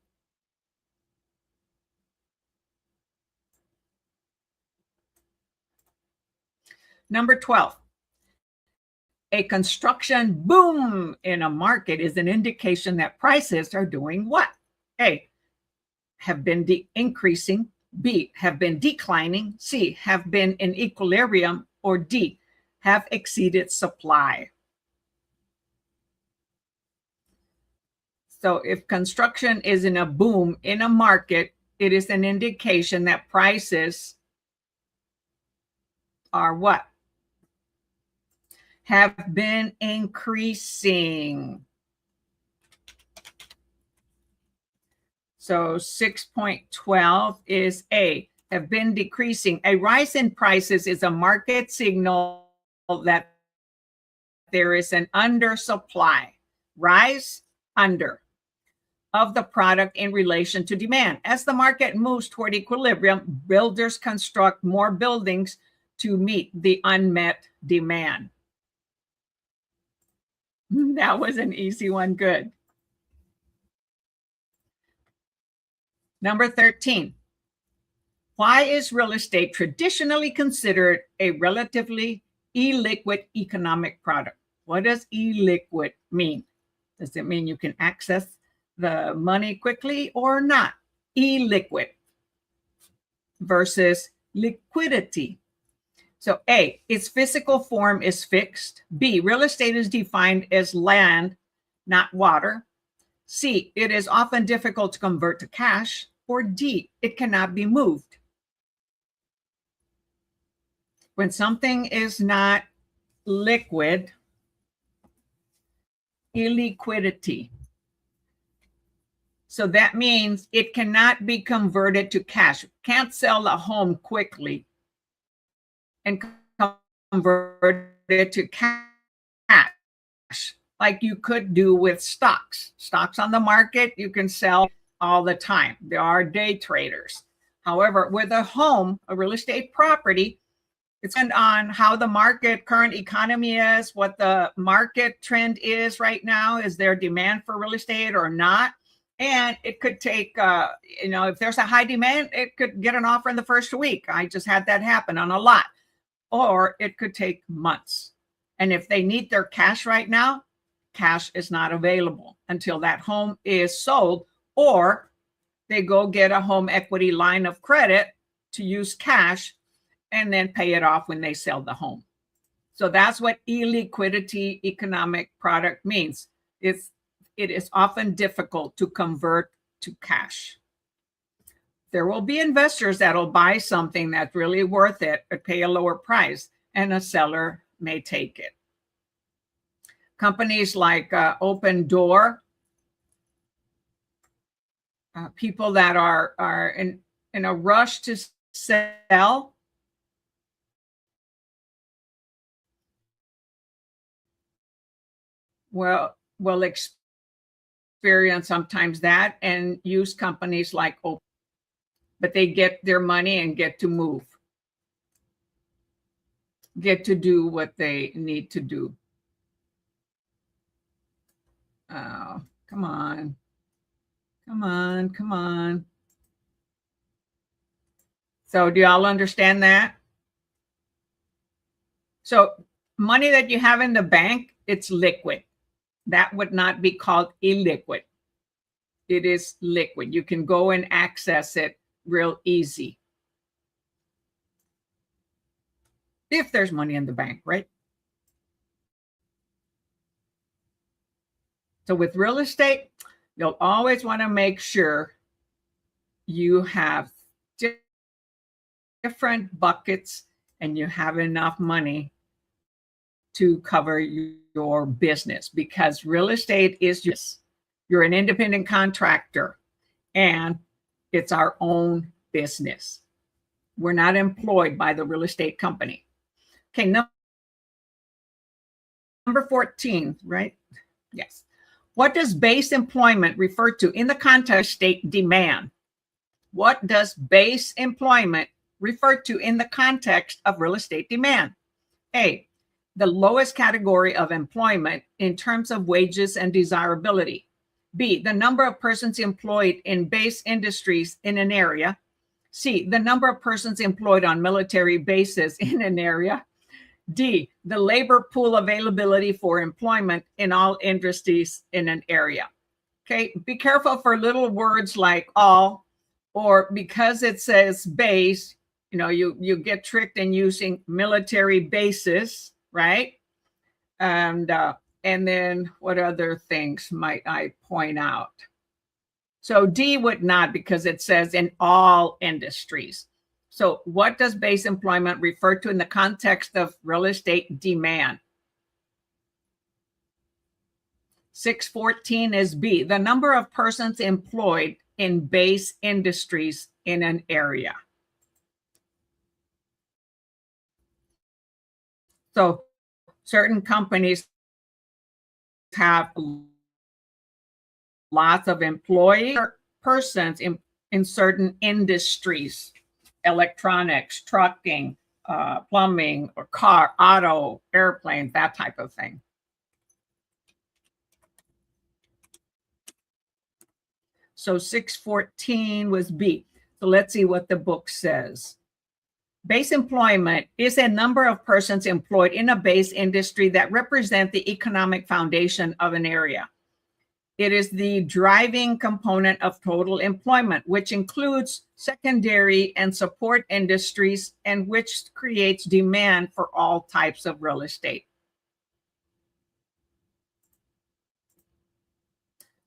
[SPEAKER 1] Number 12. A construction boom in a market is an indication that prices are doing what? A, have been increasing. B, have been declining. C, have been in equilibrium. Or D, have exceeded supply. So if construction is in a boom in a market, it is an indication that prices are what? Have been increasing. So 6.12 is A, have been decreasing. A rise in prices is a market signal that there is an undersupply. Rise, under, of the product in relation to demand. As the market moves toward equilibrium, builders construct more buildings to meet the unmet demand. That was an easy one. Good. Number 13. Why is real estate traditionally considered a relatively illiquid economic product? What does illiquid mean? Does it mean you can access the money quickly or not? Illiquid versus liquidity. So A, its physical form is fixed. B, real estate is defined as land, not water. C, it is often difficult to convert to cash. Or D, it cannot be moved. When something is not liquid, illiquidity. So that means it cannot be converted to cash. Can't sell a home quickly and convert it to cash like you could do with stocks. Stocks on the market, you can sell all the time. There are day traders. However, with a home, a real estate property, it's on how the market, current economy is, what the market trend is right now. Is there demand for real estate or not? And it could take, if there's a high demand, it could get an offer in the first week. I just had that happen on a lot. Or it could take months. And if they need their cash right now, cash is not available until that home is sold, or they go get a home equity line of credit to use cash and then pay it off when they sell the home. So that's what illiquidity economic product means. It is often difficult to convert to cash. There will be investors that'll buy something that's really worth it but pay a lower price, and a seller may take it. Companies like Open Door, people that are in a rush to sell, will experience sometimes that and use companies like Open. But they get their money and get to move, get to do what they need to do. Oh, come on. Come on, come on. So do y'all understand that? So money that you have in the bank, it's liquid. That would not be called illiquid. It is liquid. You can go and access it real easy. If there's money in the bank, right? So with real estate, you'll always want to make sure you have different buckets and you have enough money to cover your business, because real estate is just, you're an independent contractor and it's our own business. We're not employed by the real estate company. Okay, number 14, right? Yes. What does base employment refer to in the context of state demand? What does base employment refer to in the context of real estate demand? A, the lowest category of employment in terms of wages and desirability. B, the number of persons employed in base industries in an area. C, the number of persons employed on military bases in an area. D, the labor pool availability for employment in all industries in an area. Okay, be careful for little words like all, or because it says base, you get tricked in using military bases, right? And then what other things might I point out? So D would not, because it says in all industries. So what does base employment refer to in the context of real estate demand? 614 is B, the number of persons employed in base industries in an area. So certain companies have lots of employees, persons in certain industries, electronics, trucking, plumbing, or car, auto, airplane, that type of thing. So 614 was B. So let's see what the book says. Base employment is a number of persons employed in a base industry that represent the economic foundation of an area. It is the driving component of total employment, which includes secondary and support industries, and which creates demand for all types of real estate.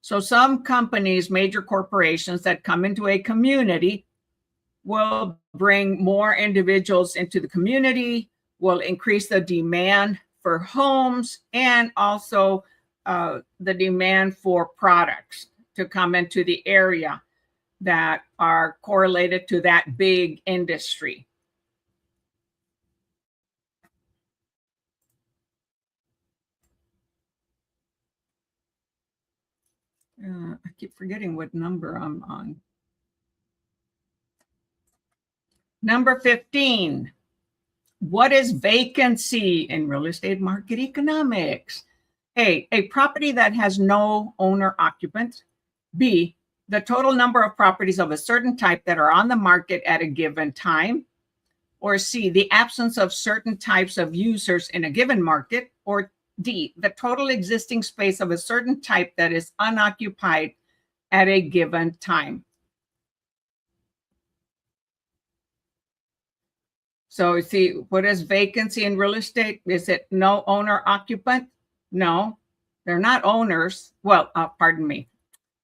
[SPEAKER 1] So some companies, major corporations that come into a community, will bring more individuals into the community, will increase the demand for homes, and also the demand for products to come into the area that are correlated to that big industry. I keep forgetting what number I'm on. Number 15. What is vacancy in real estate market economics? A property that has no owner occupant. B, the total number of properties of a certain type that are on the market at a given time. Or C, the absence of certain types of users in a given market. Or D, the total existing space of a certain type that is unoccupied at a given time. So see, what is vacancy in real estate? Is it no owner occupant? No, they're not owners. Well, pardon me.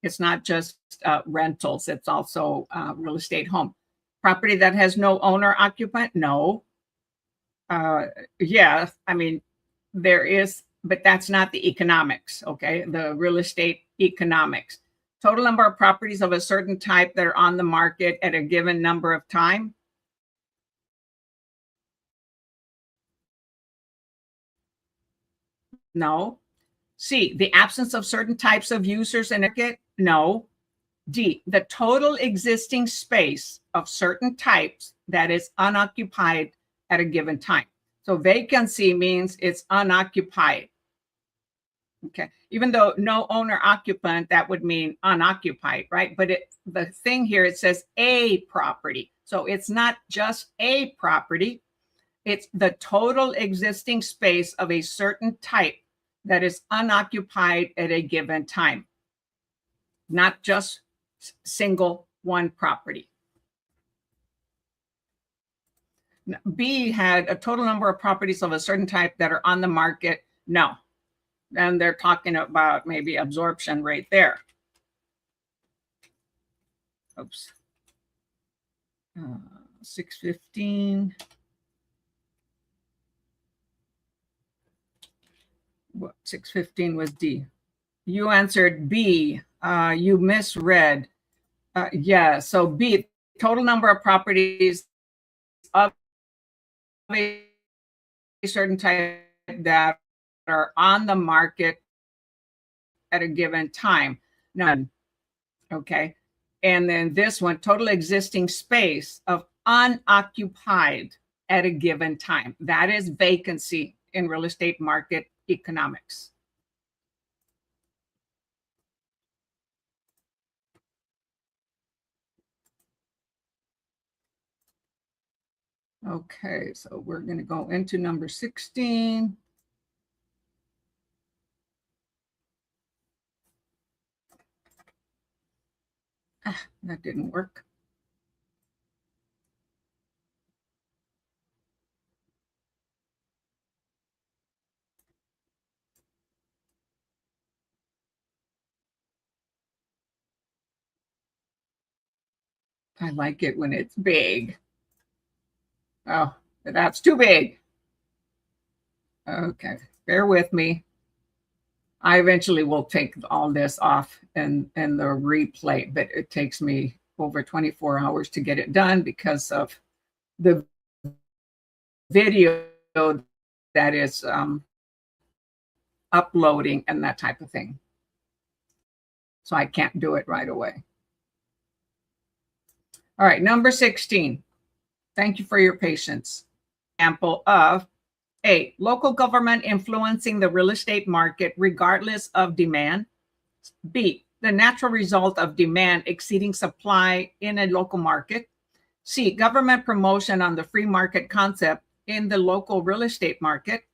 [SPEAKER 1] It's not just rentals. It's also real estate home. Property that has no owner occupant? No. Yeah, I mean, there is, but that's not the economics, okay? The real estate economics. Total number of properties of a certain type that are on the market at a given number of time. No. C, the absence of certain types of users in a market? No. D, the total existing space of certain types that is unoccupied at a given time. So vacancy means it's unoccupied. Okay, even though no owner occupant, that would mean unoccupied, right? But the thing here, it says a property. So it's not just a property, it's the total existing space of a certain type that is unoccupied at a given time, not just single one property. B had a total number of properties of a certain type that are on the market. No. And they're talking about maybe absorption rate there. Oops. 615. What, 615 was D. You answered B. You misread. Yeah, so B, total number of properties of a certain type that are on the market at a given time. None. Okay. And then this one, total existing space of unoccupied at a given time. That is vacancy in real estate market economics. Okay, so we're going to go into number 16. That didn't work. I like it when it's big. Oh, that's too big. Okay, bear with me. I eventually will take all this off and the replay, but it takes me over 24 hours to get it done because of the video that is uploading and that type of thing. So I can't do it right away. All right, number 16. Thank you for your patience. Example of A, local government influencing the real estate market regardless of demand. B, the natural result of demand exceeding supply in a local market. C, government promotion on the free market concept in the local real estate market.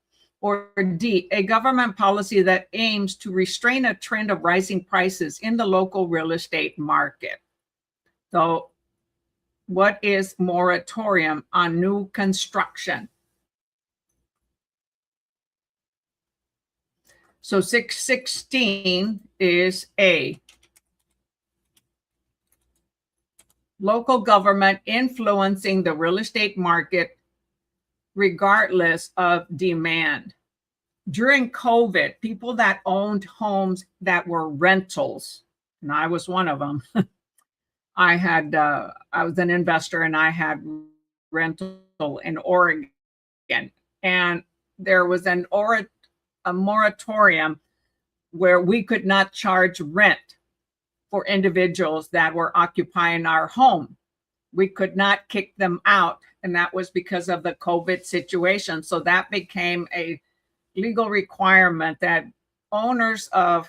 [SPEAKER 1] Or D, a government policy that aims to restrain a trend of rising prices in the local real estate market. So what is moratorium on new construction? So 616 is A. Local government influencing the real estate market regardless of demand. During COVID, people that owned homes that were rentals, and I was one of them. I was an investor and I had rental in Oregon, and there was a moratorium where we could not charge rent for individuals that were occupying our home. We could not kick them out, and that was because of the COVID situation. So that became a legal requirement that owners of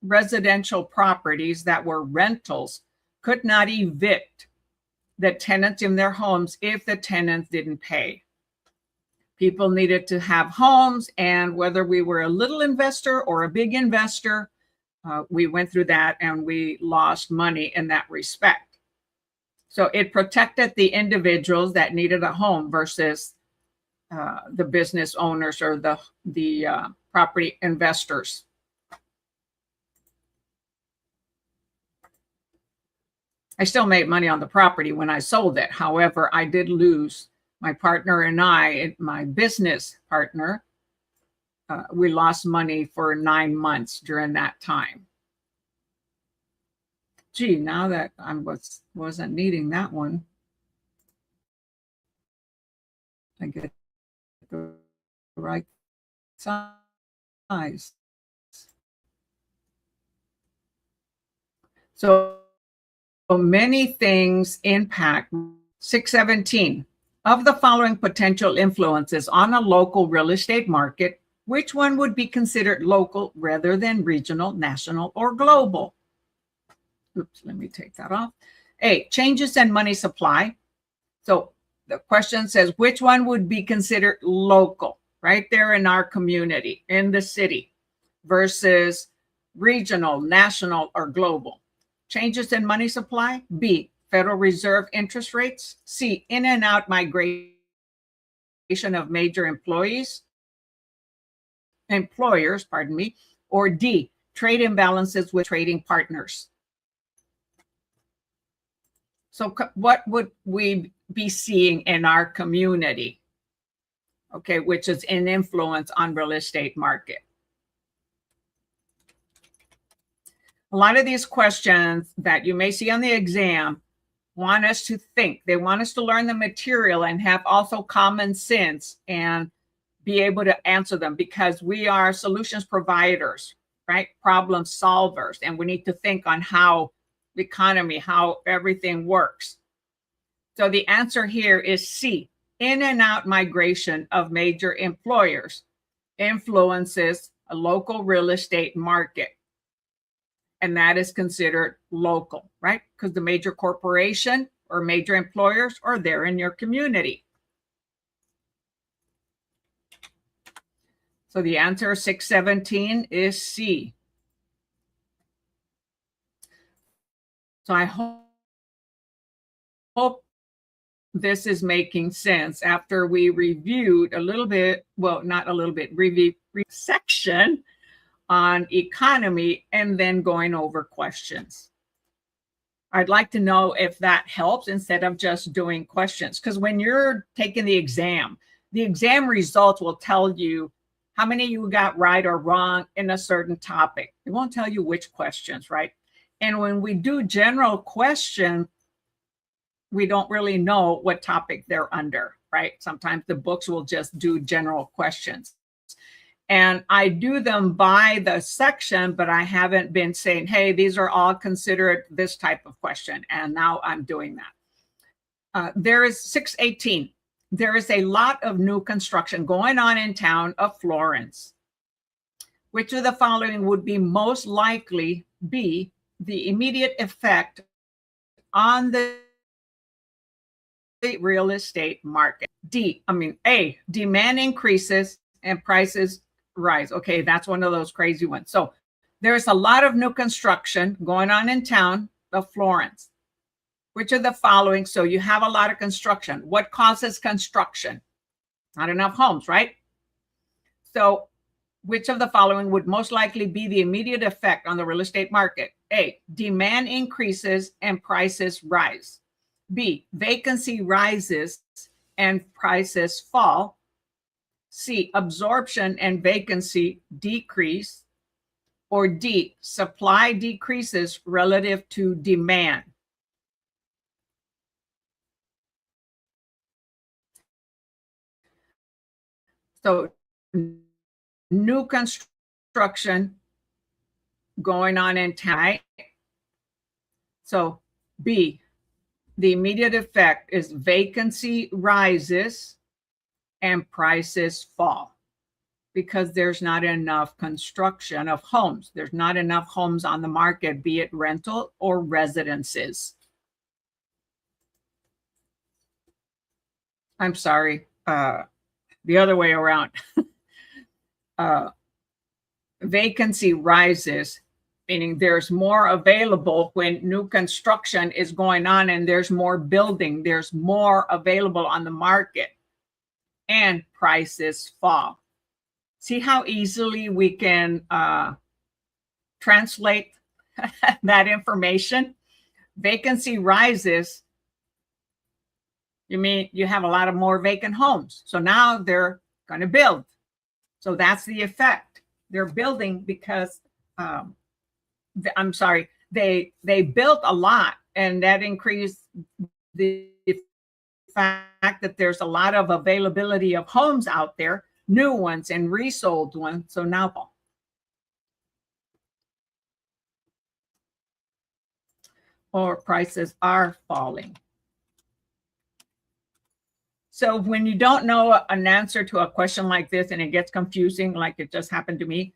[SPEAKER 1] residential properties that were rentals could not evict the tenants in their homes if the tenants didn't pay. People needed to have homes, and whether we were a little investor or a big investor, we went through that and we lost money in that respect. So it protected the individuals that needed a home versus the business owners or the property investors. I still made money on the property when I sold it. However, I did lose. My partner and I, my business partner, we lost money for 9 months during that time. Gee, now that I wasn't needing that one, I get the right size. So many things impact. 617. Of the following potential influences on a local real estate market, which one would be considered local rather than regional, national, or global? Oops, let me take that off. A, changes in money supply. So the question says, which one would be considered local, right there in our community, in the city, versus regional, national, or global? Changes in money supply. B, Federal Reserve interest rates. C, in and out migration of major employers, or D, trade imbalances with trading partners. So what would we be seeing in our community? okay, which is an influence on real estate market. A lot of these questions that you may see on the exam want us to think. They want us to learn the material and have also common sense and be able to answer them, because we are solutions providers, right? Problem solvers. And we need to think on how the economy, how everything works. So the answer here is C. In and out migration of major employers influences a local real estate market. And that is considered local, right? Because the major corporation or major employers are there in your community. So the answer 617 is C. So I hope this is making sense after we reviewed a little bit, well, not a little bit, review section on economy and then going over questions. I'd like to know if that helps instead of just doing questions, because when you're taking the exam results will tell you how many you got right or wrong in a certain topic. It won't tell you which questions, right? And when we do general questions, we don't really know what topic they're under, right? Sometimes the books will just do general questions. And I do them by the section, but I haven't been saying, hey, these are all considered this type of question. And now I'm doing that. There is 618. There is a lot of new construction going on in town of Florence. Which of the following would be most likely be the immediate effect on the real estate market? A, demand increases and prices rise. Okay, that's one of those crazy ones. So there's a lot of new construction going on in town of Florence. Which of the following? So you have a lot of construction. What causes construction? Not enough homes, right? So which of the following would most likely be the immediate effect on the real estate market? A, demand increases and prices rise. B, vacancy rises and prices fall. C, absorption and vacancy decrease. Or D, supply decreases relative to demand. So new construction going on in town, right? So B, the immediate effect is vacancy rises and prices fall because there's not enough construction of homes. There's not enough homes on the market, be it rental or residences. I'm sorry, the other way around. Vacancy rises, meaning there's more available when new construction is going on and there's more building, there's more available on the market, and prices fall. See how easily we can translate that information? Vacancy rises, you mean you have a lot of more vacant homes. So now they're going to build. So that's the effect. They're building because, I'm sorry, they built a lot, and that increased the fact that there's a lot of availability of homes out there, new ones and resold ones. So now or prices are falling. So when you don't know an answer to a question like this and it gets confusing, like it just happened to me,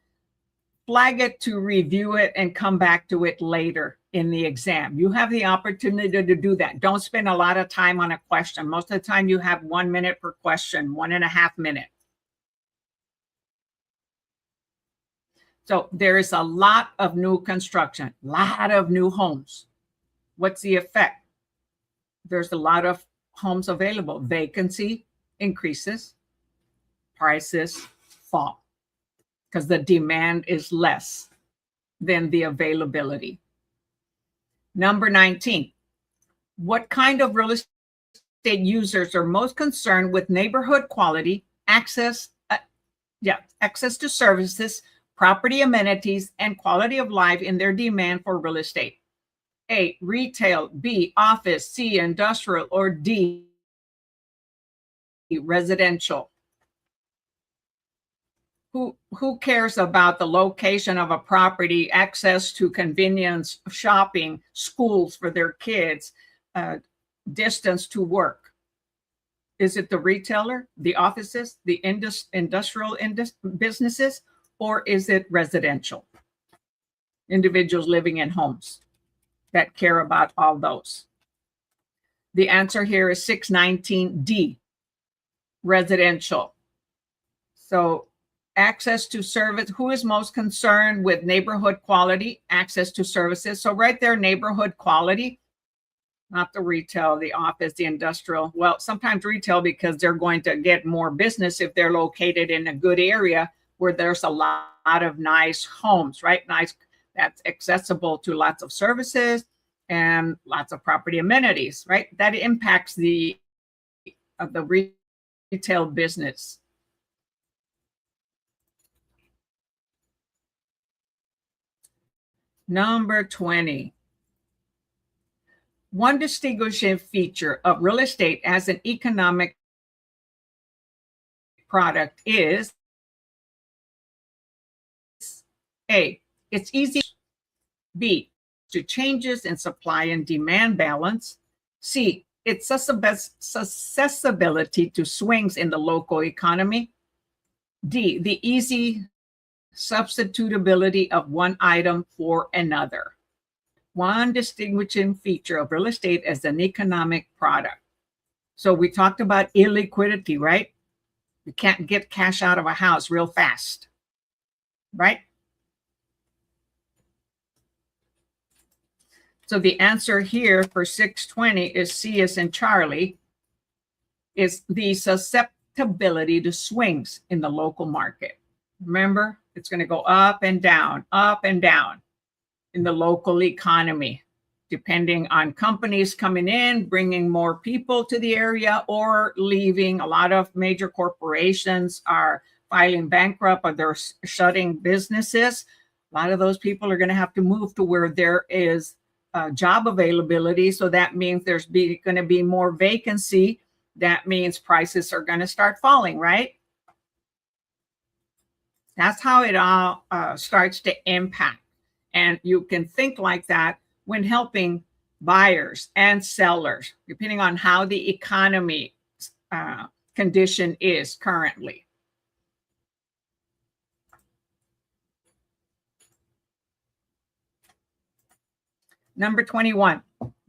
[SPEAKER 1] flag it to review it and come back to it later in the exam. You have the opportunity to do that. Don't spend a lot of time on a question. Most of the time you have 1 minute per question, 1.5 minutes. So there is a lot of new construction, a lot of new homes. What's the effect? There's a lot of homes available. Vacancy increases, prices fall because the demand is less than the availability. Number 19, what kind of real estate users are most concerned with neighborhood quality access to services, property amenities, and quality of life in their demand for real estate. A, retail, B, office, C, industrial, or D, residential. Who cares about the location of a property, access to convenience, shopping, schools for their kids, distance to work? Is it the retailer, the offices, the industrial businesses, or is it residential? Individuals living in homes that care about all those. The answer here is 619D, residential. So access to service, who is most concerned with neighborhood quality, access to services? So right there, neighborhood quality, not the retail, the office, the industrial. Well, sometimes retail because they're going to get more business if they're located in a good area where there's a lot of nice homes, right? Nice, that's accessible to lots of services and lots of property amenities, right? That impacts the retail business. Number 20. One distinguishing feature of real estate as an economic product is A, it's easy. B, to changes in supply and demand balance. C, its susceptibility to swings in the local economy. D, the easy substitutability of one item for another. One distinguishing feature of real estate as an economic product. So we talked about illiquidity, right? You can't get cash out of a house real fast, right? So the answer here for 620 is C as in Charlie, is the susceptibility to swings in the local market. Remember, it's going to go up and down in the local economy, depending on companies coming in, bringing more people to the area or leaving. A lot of major corporations are filing bankrupt or they're shutting businesses. A lot of those people are going to have to move to where there is job availability. So that means there's going to be more vacancy. That means prices are going to start falling, right? That's how it all starts to impact. And you can think like that when helping buyers and sellers, depending on how the economy condition is currently. Number 21,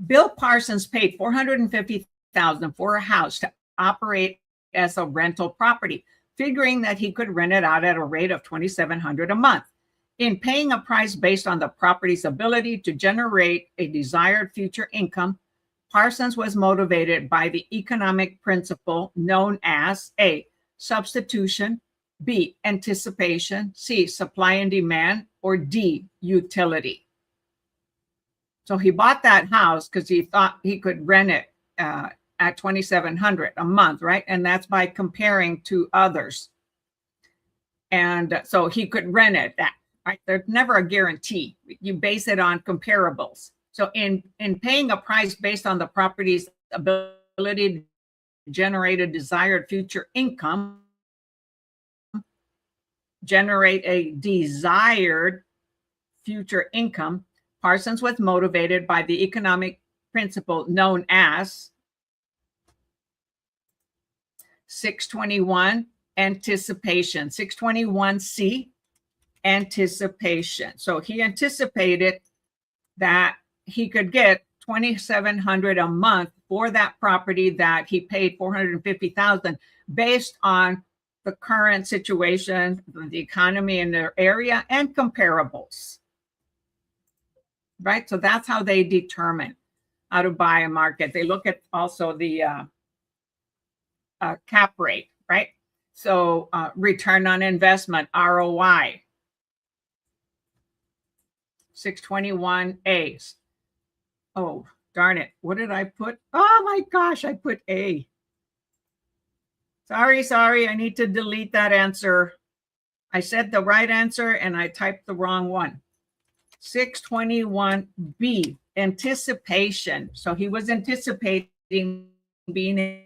[SPEAKER 1] Bill Parsons paid $450,000 for a house to operate as a rental property, figuring that he could rent it out at a rate of $2,700 a month. In paying a price based on the property's ability to generate a desired future income, Parsons was motivated by the economic principle known as A, substitution, B, anticipation, C, supply and demand, or D, utility. So he bought that house because he thought he could rent it at $2,700 a month, right? And that's by comparing to others. And so he could rent it that. Right? There's never a guarantee. You base it on comparables. So in paying a price based on the property's ability to generate a desired future income, Parsons was motivated by the economic principle known as 621 anticipation, 621C. Anticipation. So he anticipated that he could get $2,700 a month for that property that he paid $450,000 based on the current situation, the economy in their area, and comparables. Right? So that's how they determine how to buy a market. They look at also the cap rate, right? So return on investment, ROI. 621A. Oh, darn it. What did I put? Oh my gosh, I put A. Sorry. I need to delete that answer. I said the right answer and I typed the wrong one. 621B, anticipation. So he was anticipating being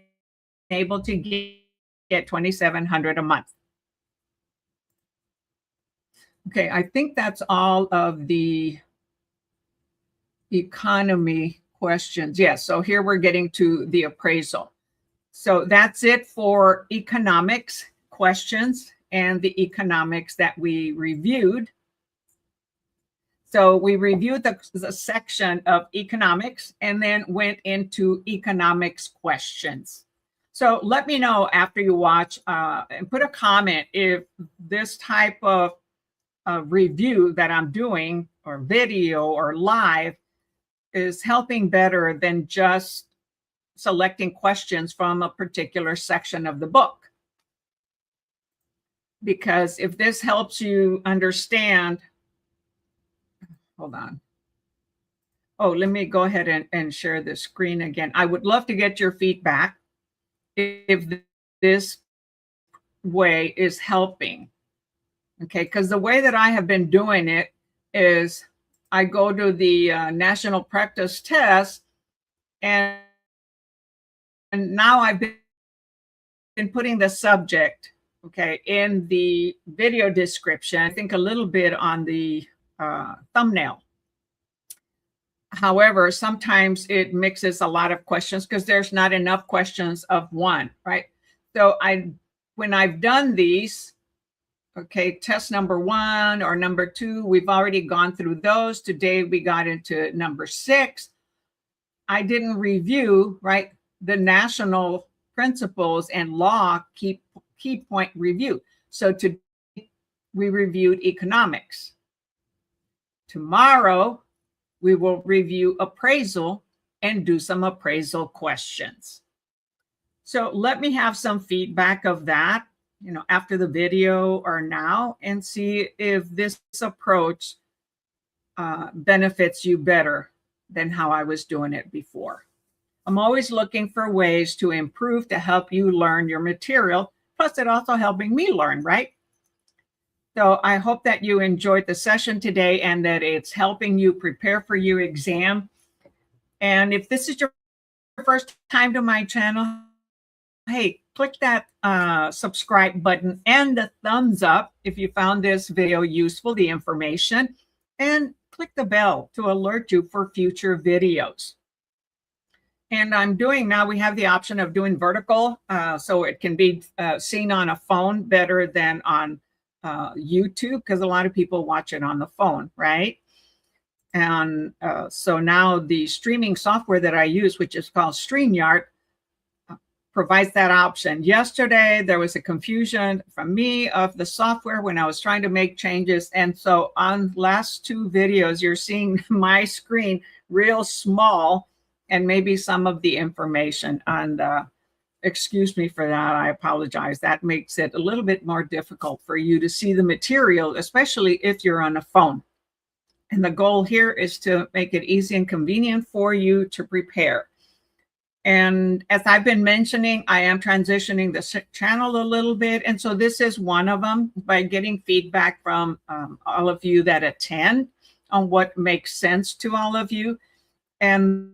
[SPEAKER 1] able to get $2,700 a month. Okay, I think that's all of the economy questions. Yes, so here we're getting to the appraisal. So that's it for economics questions and the economics that we reviewed. So we reviewed the section of economics and then went into economics questions. So let me know after you watch and put a comment if this type of review that I'm doing or video or live is helping better than just selecting questions from a particular section of the book. Because if this helps you understand, hold on. Oh, let me go ahead and share the screen again. I would love to get your feedback if this way is helping. Okay, because the way that I have been doing it is I go to the national practice test, and now I've been putting the subject, okay, in the video description. I think a little bit on the thumbnail. However, sometimes it mixes a lot of questions because there's not enough questions of one, right? So when I've done these, okay, test number 1 or number 2, we've already gone through those. Today we got into number 6. I didn't review, right, the national principles and law key point review. So today we reviewed economics. Tomorrow we will review appraisal and do some appraisal questions. So let me have some feedback of that, you know, after the video or now, and see if this approach benefits you better than how I was doing it before. I'm always looking for ways to improve to help you learn your material. Plus, it also helping me learn, right? So I hope that you enjoyed the session today and that it's helping you prepare for your exam. And if this is your first time to my channel, hey, click that subscribe button and the thumbs up if you found this video useful, the information, and click the bell to alert you for future videos. And now we have the option of doing vertical, so it can be seen on a phone better than on YouTube, because a lot of people watch it on the phone, right? And so now the streaming software that I use, which is called StreamYard, provides that option. Yesterday, there was a confusion from me of the software when I was trying to make changes. And so on last 2 videos, you're seeing my screen real small and maybe some of the information. And excuse me for that. I apologize. That makes it a little bit more difficult for you to see the material, especially if you're on a phone. And the goal here is to make it easy and convenient for you to prepare. And as I've been mentioning, I am transitioning the channel a little bit. And so this is one of them, by getting feedback from all of you that attend on what makes sense to all of you. And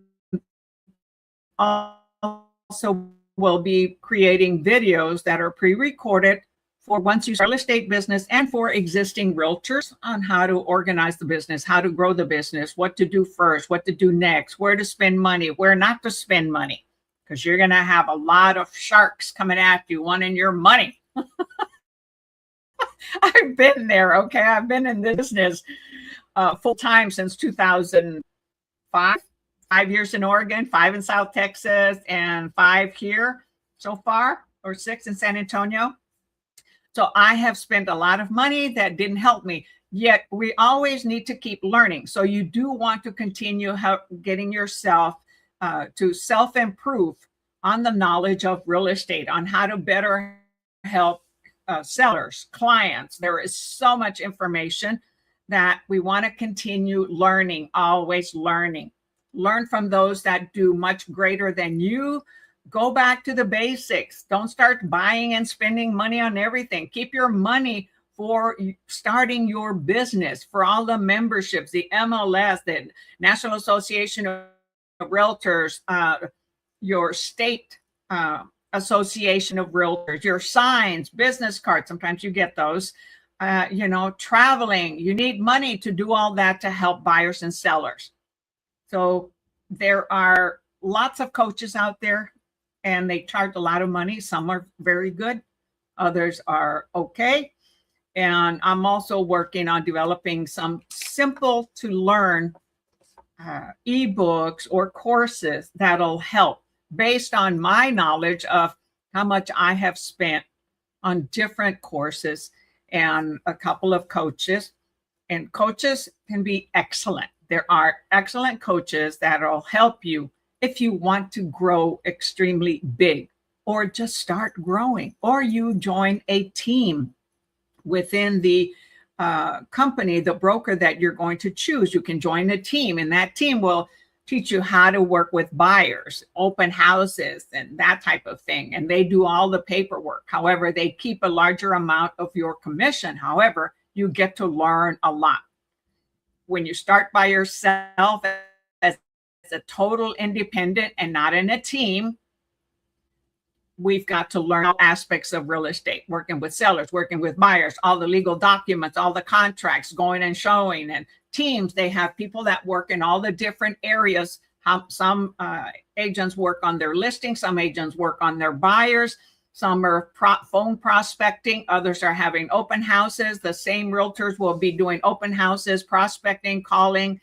[SPEAKER 1] also will be creating videos that are pre-recorded for once you start real estate business and for existing realtors on how to organize the business, how to grow the business, what to do first, what to do next, where to spend money, where not to spend money, because you're going to have a lot of sharks coming at you wanting your money. I've been there, okay? I've been in this business full time since 2005. 5 years in Oregon, 5 in South Texas, and 5 here so far, or 6 in San Antonio. So I have spent a lot of money that didn't help me. Yet we always need to keep learning. So you do want to continue getting yourself to self-improve on the knowledge of real estate, on how to better help sellers, clients. There is so much information that we want to continue learning, always learning. Learn from those that do much greater than you. Go back to the basics. Don't start buying and spending money on everything. Keep your money for starting your business, for all the memberships, the MLS, the National Association of Realtors, your state Association of Realtors, your signs, business cards. Sometimes you get those. Traveling. You need money to do all that to help buyers and sellers. So there are lots of coaches out there, and they charge a lot of money. Some are very good. Others are okay. And I'm also working on developing some simple to learn ebooks or courses that'll help based on my knowledge of how much I have spent on different courses and a couple of coaches. And coaches can be excellent. There are excellent coaches that'll help you if you want to grow extremely big, or just start growing, or you join a team within the company, the broker that you're going to choose. You can join a team, and that team will teach you how to work with buyers, open houses, and that type of thing. And they do all the paperwork. However, they keep a larger amount of your commission. However, you get to learn a lot. When you start by yourself as a total independent and not in a team, we've got to learn all aspects of real estate, working with sellers, working with buyers, all the legal documents, all the contracts, going and showing. And teams, they have people that work in all the different areas. Some agents work on their listing, some agents work on their buyers, some are phone prospecting, others are having open houses. The same realtors will be doing open houses, prospecting, calling.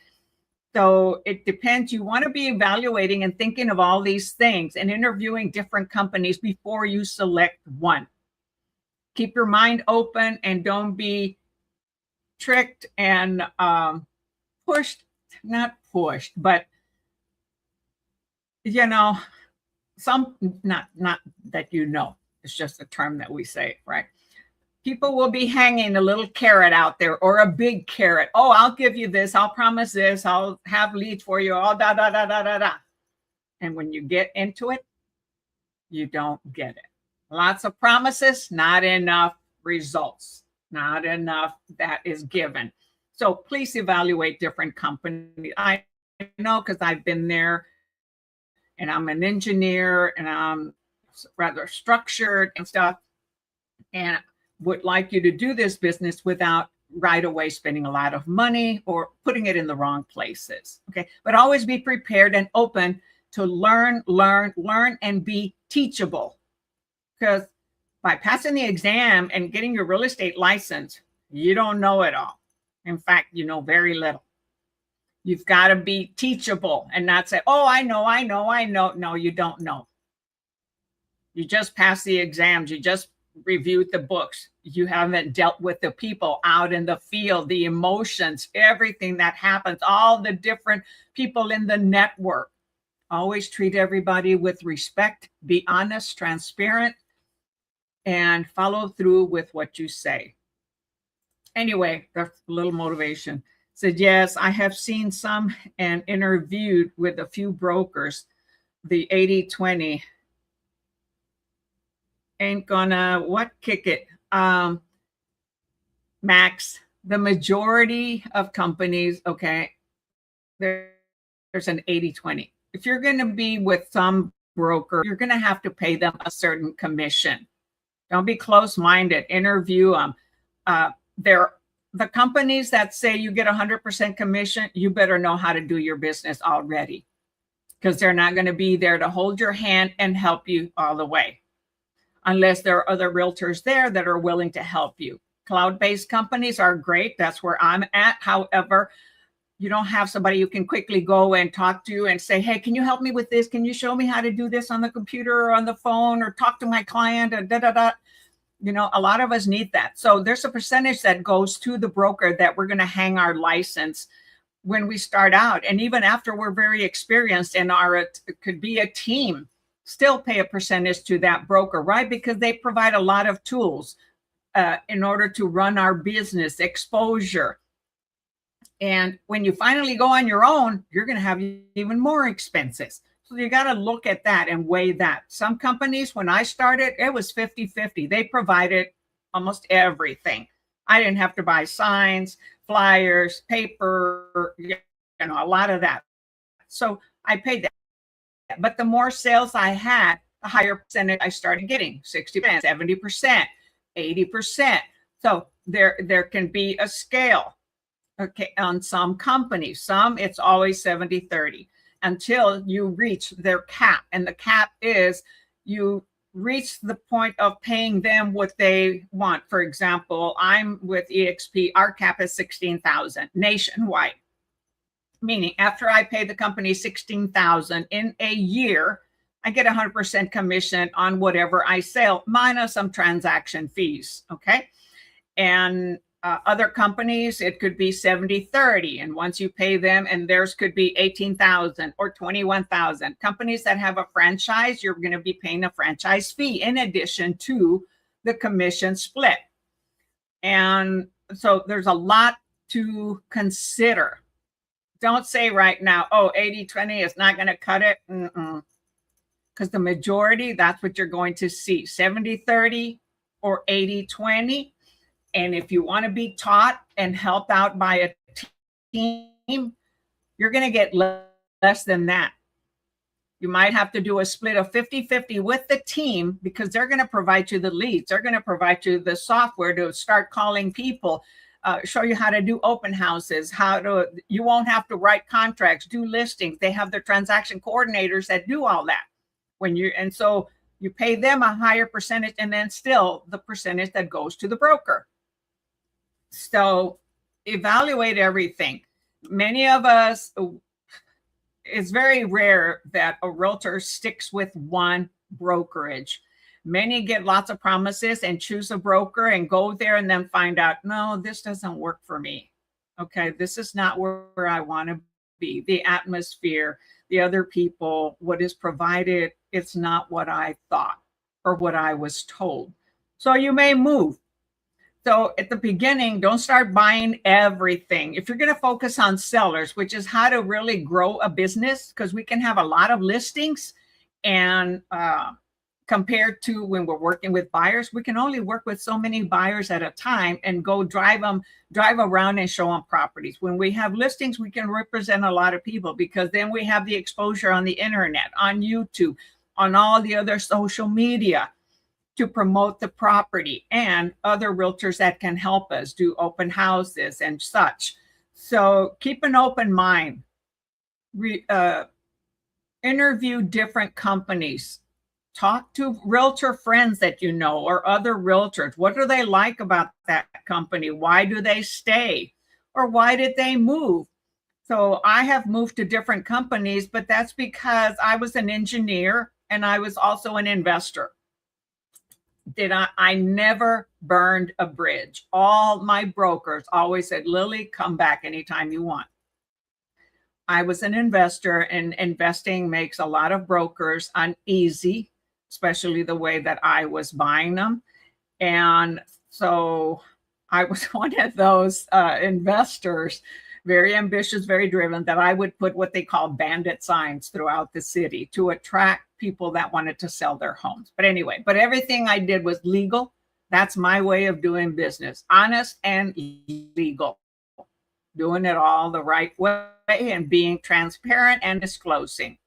[SPEAKER 1] So it depends. You want to be evaluating and thinking of all these things and interviewing different companies before you select one. Keep your mind open and don't be tricked and pushed, not pushed, but some, not that it's just a term that we say, right? People will be hanging a little carrot out there, or a big carrot. Oh, I'll give you this. I'll promise this. I'll have leads for you. All da, da, da, da, da, da. And when you get into it, you don't get it. Lots of promises, not enough results, not enough that is given. So please evaluate different companies. I know, because I've been there, and I'm an engineer, and I'm rather structured and stuff, and would like you to do this business without right away spending a lot of money or putting it in the wrong places. Okay. But always be prepared and open to learn, and be teachable. Because by passing the exam and getting your real estate license, you don't know it all. In fact, you know very little. You've got to be teachable and not say, oh, I know. No, you don't know. You just passed the exams. You just reviewed the books. You haven't dealt with the people out in the field, the emotions, everything that happens, all the different people in the network. Always treat everybody with respect, be honest, transparent, and follow through with what you say. Anyway, that's a little motivation. Said, yes, I have seen some and interviewed with a few brokers. The 80-20 ain't gonna kick it. Max, the majority of companies, okay, there's an 80-20. If you're going to be with some broker, you're going to have to pay them a certain commission. Don't be close-minded. Interview them. The companies that say you get 100% commission, you better know how to do your business already, because they're not going to be there to hold your hand and help you all the way, unless there are other realtors there that are willing to help you. Cloud-based companies are great. That's where I'm at. However, you don't have somebody you can quickly go and talk to and say, hey, can you help me with this? Can you show me how to do this on the computer or on the phone, or talk to my client, or da-da-da. A lot of us need that. So there's a percentage that goes to the broker that we're going to hang our license when we start out. And even after we're very experienced and it could be a team, still pay a percentage to that broker, right? Because they provide a lot of tools in order to run our business, exposure. And when you finally go on your own, you're going to have even more expenses. So you got to look at that and weigh that. Some companies, when I started, it was 50-50. They provided almost everything. I didn't have to buy signs, flyers, paper, a lot of that. So I paid that. But the more sales I had, the higher percentage I started getting, 60%, 70%, 80%. So there can be a scale, okay, on some companies. Some, it's always 70-30 until you reach their cap. And the cap is you reach the point of paying them what they want. For example, I'm with EXP, our cap is 16,000 nationwide. Meaning after I pay the company 16,000 in a year, I get 100% commission on whatever I sell, minus some transaction fees. Okay. And other companies, it could be 70-30. And once you pay them, and theirs could be 18,000 or 21,000. Companies that have a franchise, you're going to be paying a franchise fee in addition to the commission split. And so there's a lot to consider. Don't say right now, oh, 80-20 is not going to cut it. Because the majority, that's what you're going to see, 70-30 or 80-20. And if you want to be taught and helped out by a team, you're going to get less than that. You might have to do a split of 50-50 with the team because they're going to provide you the leads. They're going to provide you the software to start calling people, show you how to do open houses, you won't have to write contracts, do listings. They have their transaction coordinators that do all that. And so you pay them a higher percentage and then still the percentage that goes to the broker. So evaluate everything. Many of us, it's very rare that a realtor sticks with one brokerage. Many get lots of promises and choose a broker and go there and then find out, no, this doesn't work for me. Okay, this is not where I want to be. The atmosphere, the other people, what is provided, it's not what I thought or what I was told. So you may move. So at the beginning, don't start buying everything. If you're going to focus on sellers, which is how to really grow a business, because we can have a lot of listings, and compared to when we're working with buyers, we can only work with so many buyers at a time and go drive around and show them properties. When we have listings, we can represent a lot of people because then we have the exposure on the internet, on YouTube, on all the other social media to promote the property, and other realtors that can help us do open houses and such. So keep an open mind. Interview different companies. Talk to realtor friends that you know or other realtors. What do they like about that company? Why do they stay? Or why did they move? So I have moved to different companies, but that's because I was an engineer and I was also an investor. I never burned a bridge. All my brokers always said, Lillie, come back anytime you want. I was an investor, and investing makes a lot of brokers uneasy, especially the way that I was buying them. And so I was one of those investors, very ambitious, very driven, that I would put what they call bandit signs throughout the city to attract people that wanted to sell their homes. But anyway, everything I did was legal. That's my way of doing business, honest and legal, doing it all the right way and being transparent and disclosing.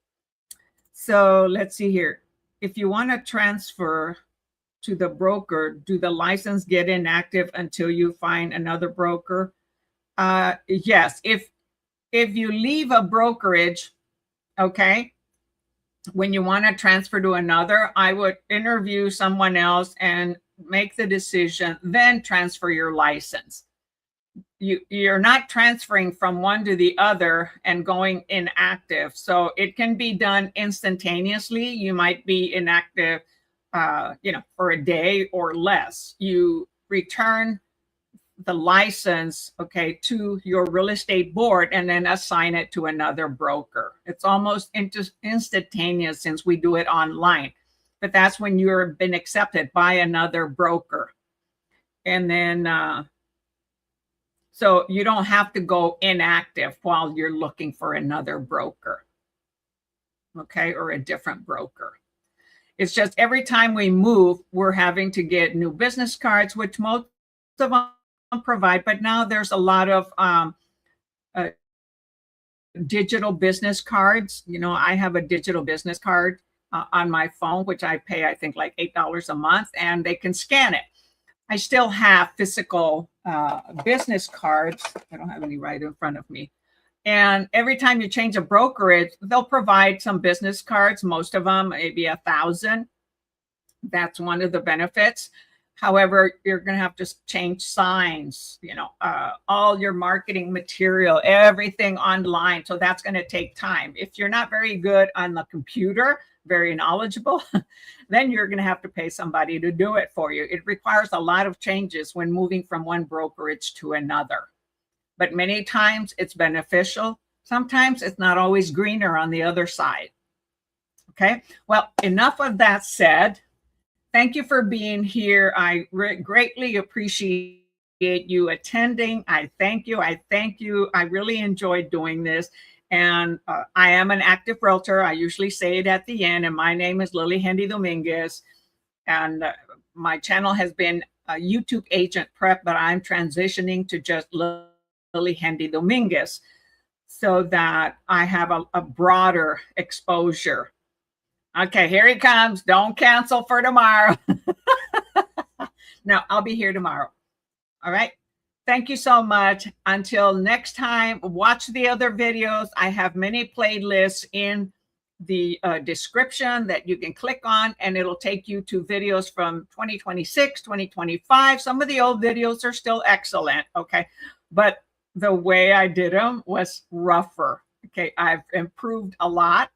[SPEAKER 1] So let's see here. If you want to transfer to the broker, do the license get inactive until you find another broker? Yes. If you leave a brokerage, okay, when you want to transfer to another, I would interview someone else and make the decision, then transfer your license. You're not transferring from one to the other and going inactive. So it can be done instantaneously. You might be inactive, for a day or less. You return the license, okay, to your real estate board and then assign it to another broker. It's almost instantaneous since we do it online, but that's when you've been accepted by another broker. And then, so you don't have to go inactive while you're looking for another broker. okay, or a different broker. It's just every time we move, we're having to get new business cards, which most of them provide, but now there's a lot of digital business cards. You know, I have a digital business card on my phone, which I pay, I think, like $8 a month, and they can scan it. I still have physical business cards. I don't have any right in front of me. And every time you change a brokerage, they'll provide some business cards, most of them, maybe 1,000. That's one of the benefits. However, you're going to have to change signs, you know, all your marketing material, everything online. So that's going to take time. If you're not very good on the computer, very knowledgeable, then you're going to have to pay somebody to do it for you. It requires a lot of changes when moving from one brokerage to another. But many times it's beneficial. Sometimes it's not always greener on the other side. Okay, well, enough of that said. Thank you for being here. I greatly appreciate you attending. I thank you. I thank you. I really enjoyed doing this. And I am an active realtor. I usually say it at the end. And my name is Lillie Dominguez. And my channel has been YouTube Agent Prep, but I'm transitioning to just Lillie Dominguez so that I have a broader exposure. Okay, here he comes. Don't cancel for tomorrow. No, I'll be here tomorrow. All right. Thank you so much. Until next time, watch the other videos. I have many playlists in the description that you can click on, and it'll take you to videos from 2026, 2025. Some of the old videos are still excellent. Okay. But the way I did them was rougher. Okay. I've improved a lot.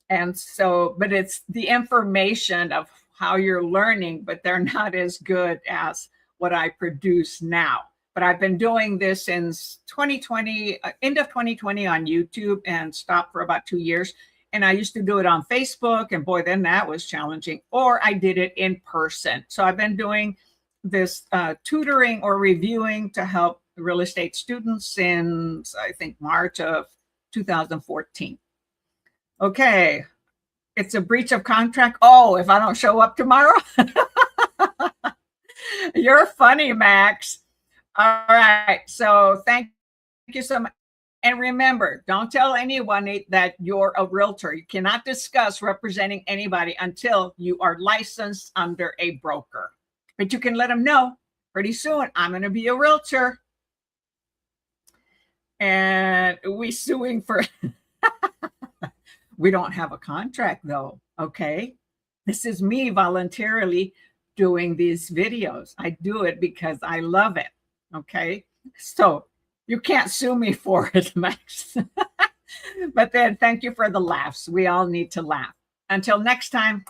[SPEAKER 1] And so, but it's the information of how you're learning, but they're not as good as what I produce now. But I've been doing this since 2020, end of 2020 on YouTube, and stopped for about 2 years. And I used to do it on Facebook, and boy, then that was challenging. Or I did it in person. So I've been doing this tutoring or reviewing to help real estate students since, I think, March of 2014. Okay, it's a breach of contract. Oh, if I don't show up tomorrow? You're funny, Max. All right, so thank you so much. And remember, don't tell anyone that you're a realtor. You cannot discuss representing anybody until you are licensed under a broker. But you can let them know pretty soon, I'm going to be a realtor. And we suing for... We don't have a contract though, okay? This is me voluntarily doing these videos. I do it because I love it, okay? So you can't sue me for it, Max. But then thank you for the laughs. We all need to laugh. Until next time,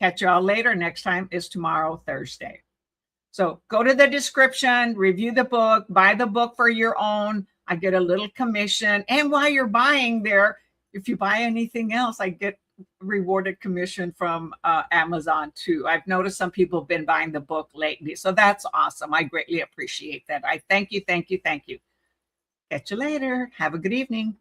[SPEAKER 1] catch y'all later. Next time is tomorrow, Thursday. So go to the description, review the book, buy the book for your own. I get a little commission. And while you're buying there, if you buy anything else, I get rewarded commission from Amazon too. I've noticed some people have been buying the book lately. So that's awesome. I greatly appreciate that. I thank you, thank you, thank you. Catch you later. Have a good evening.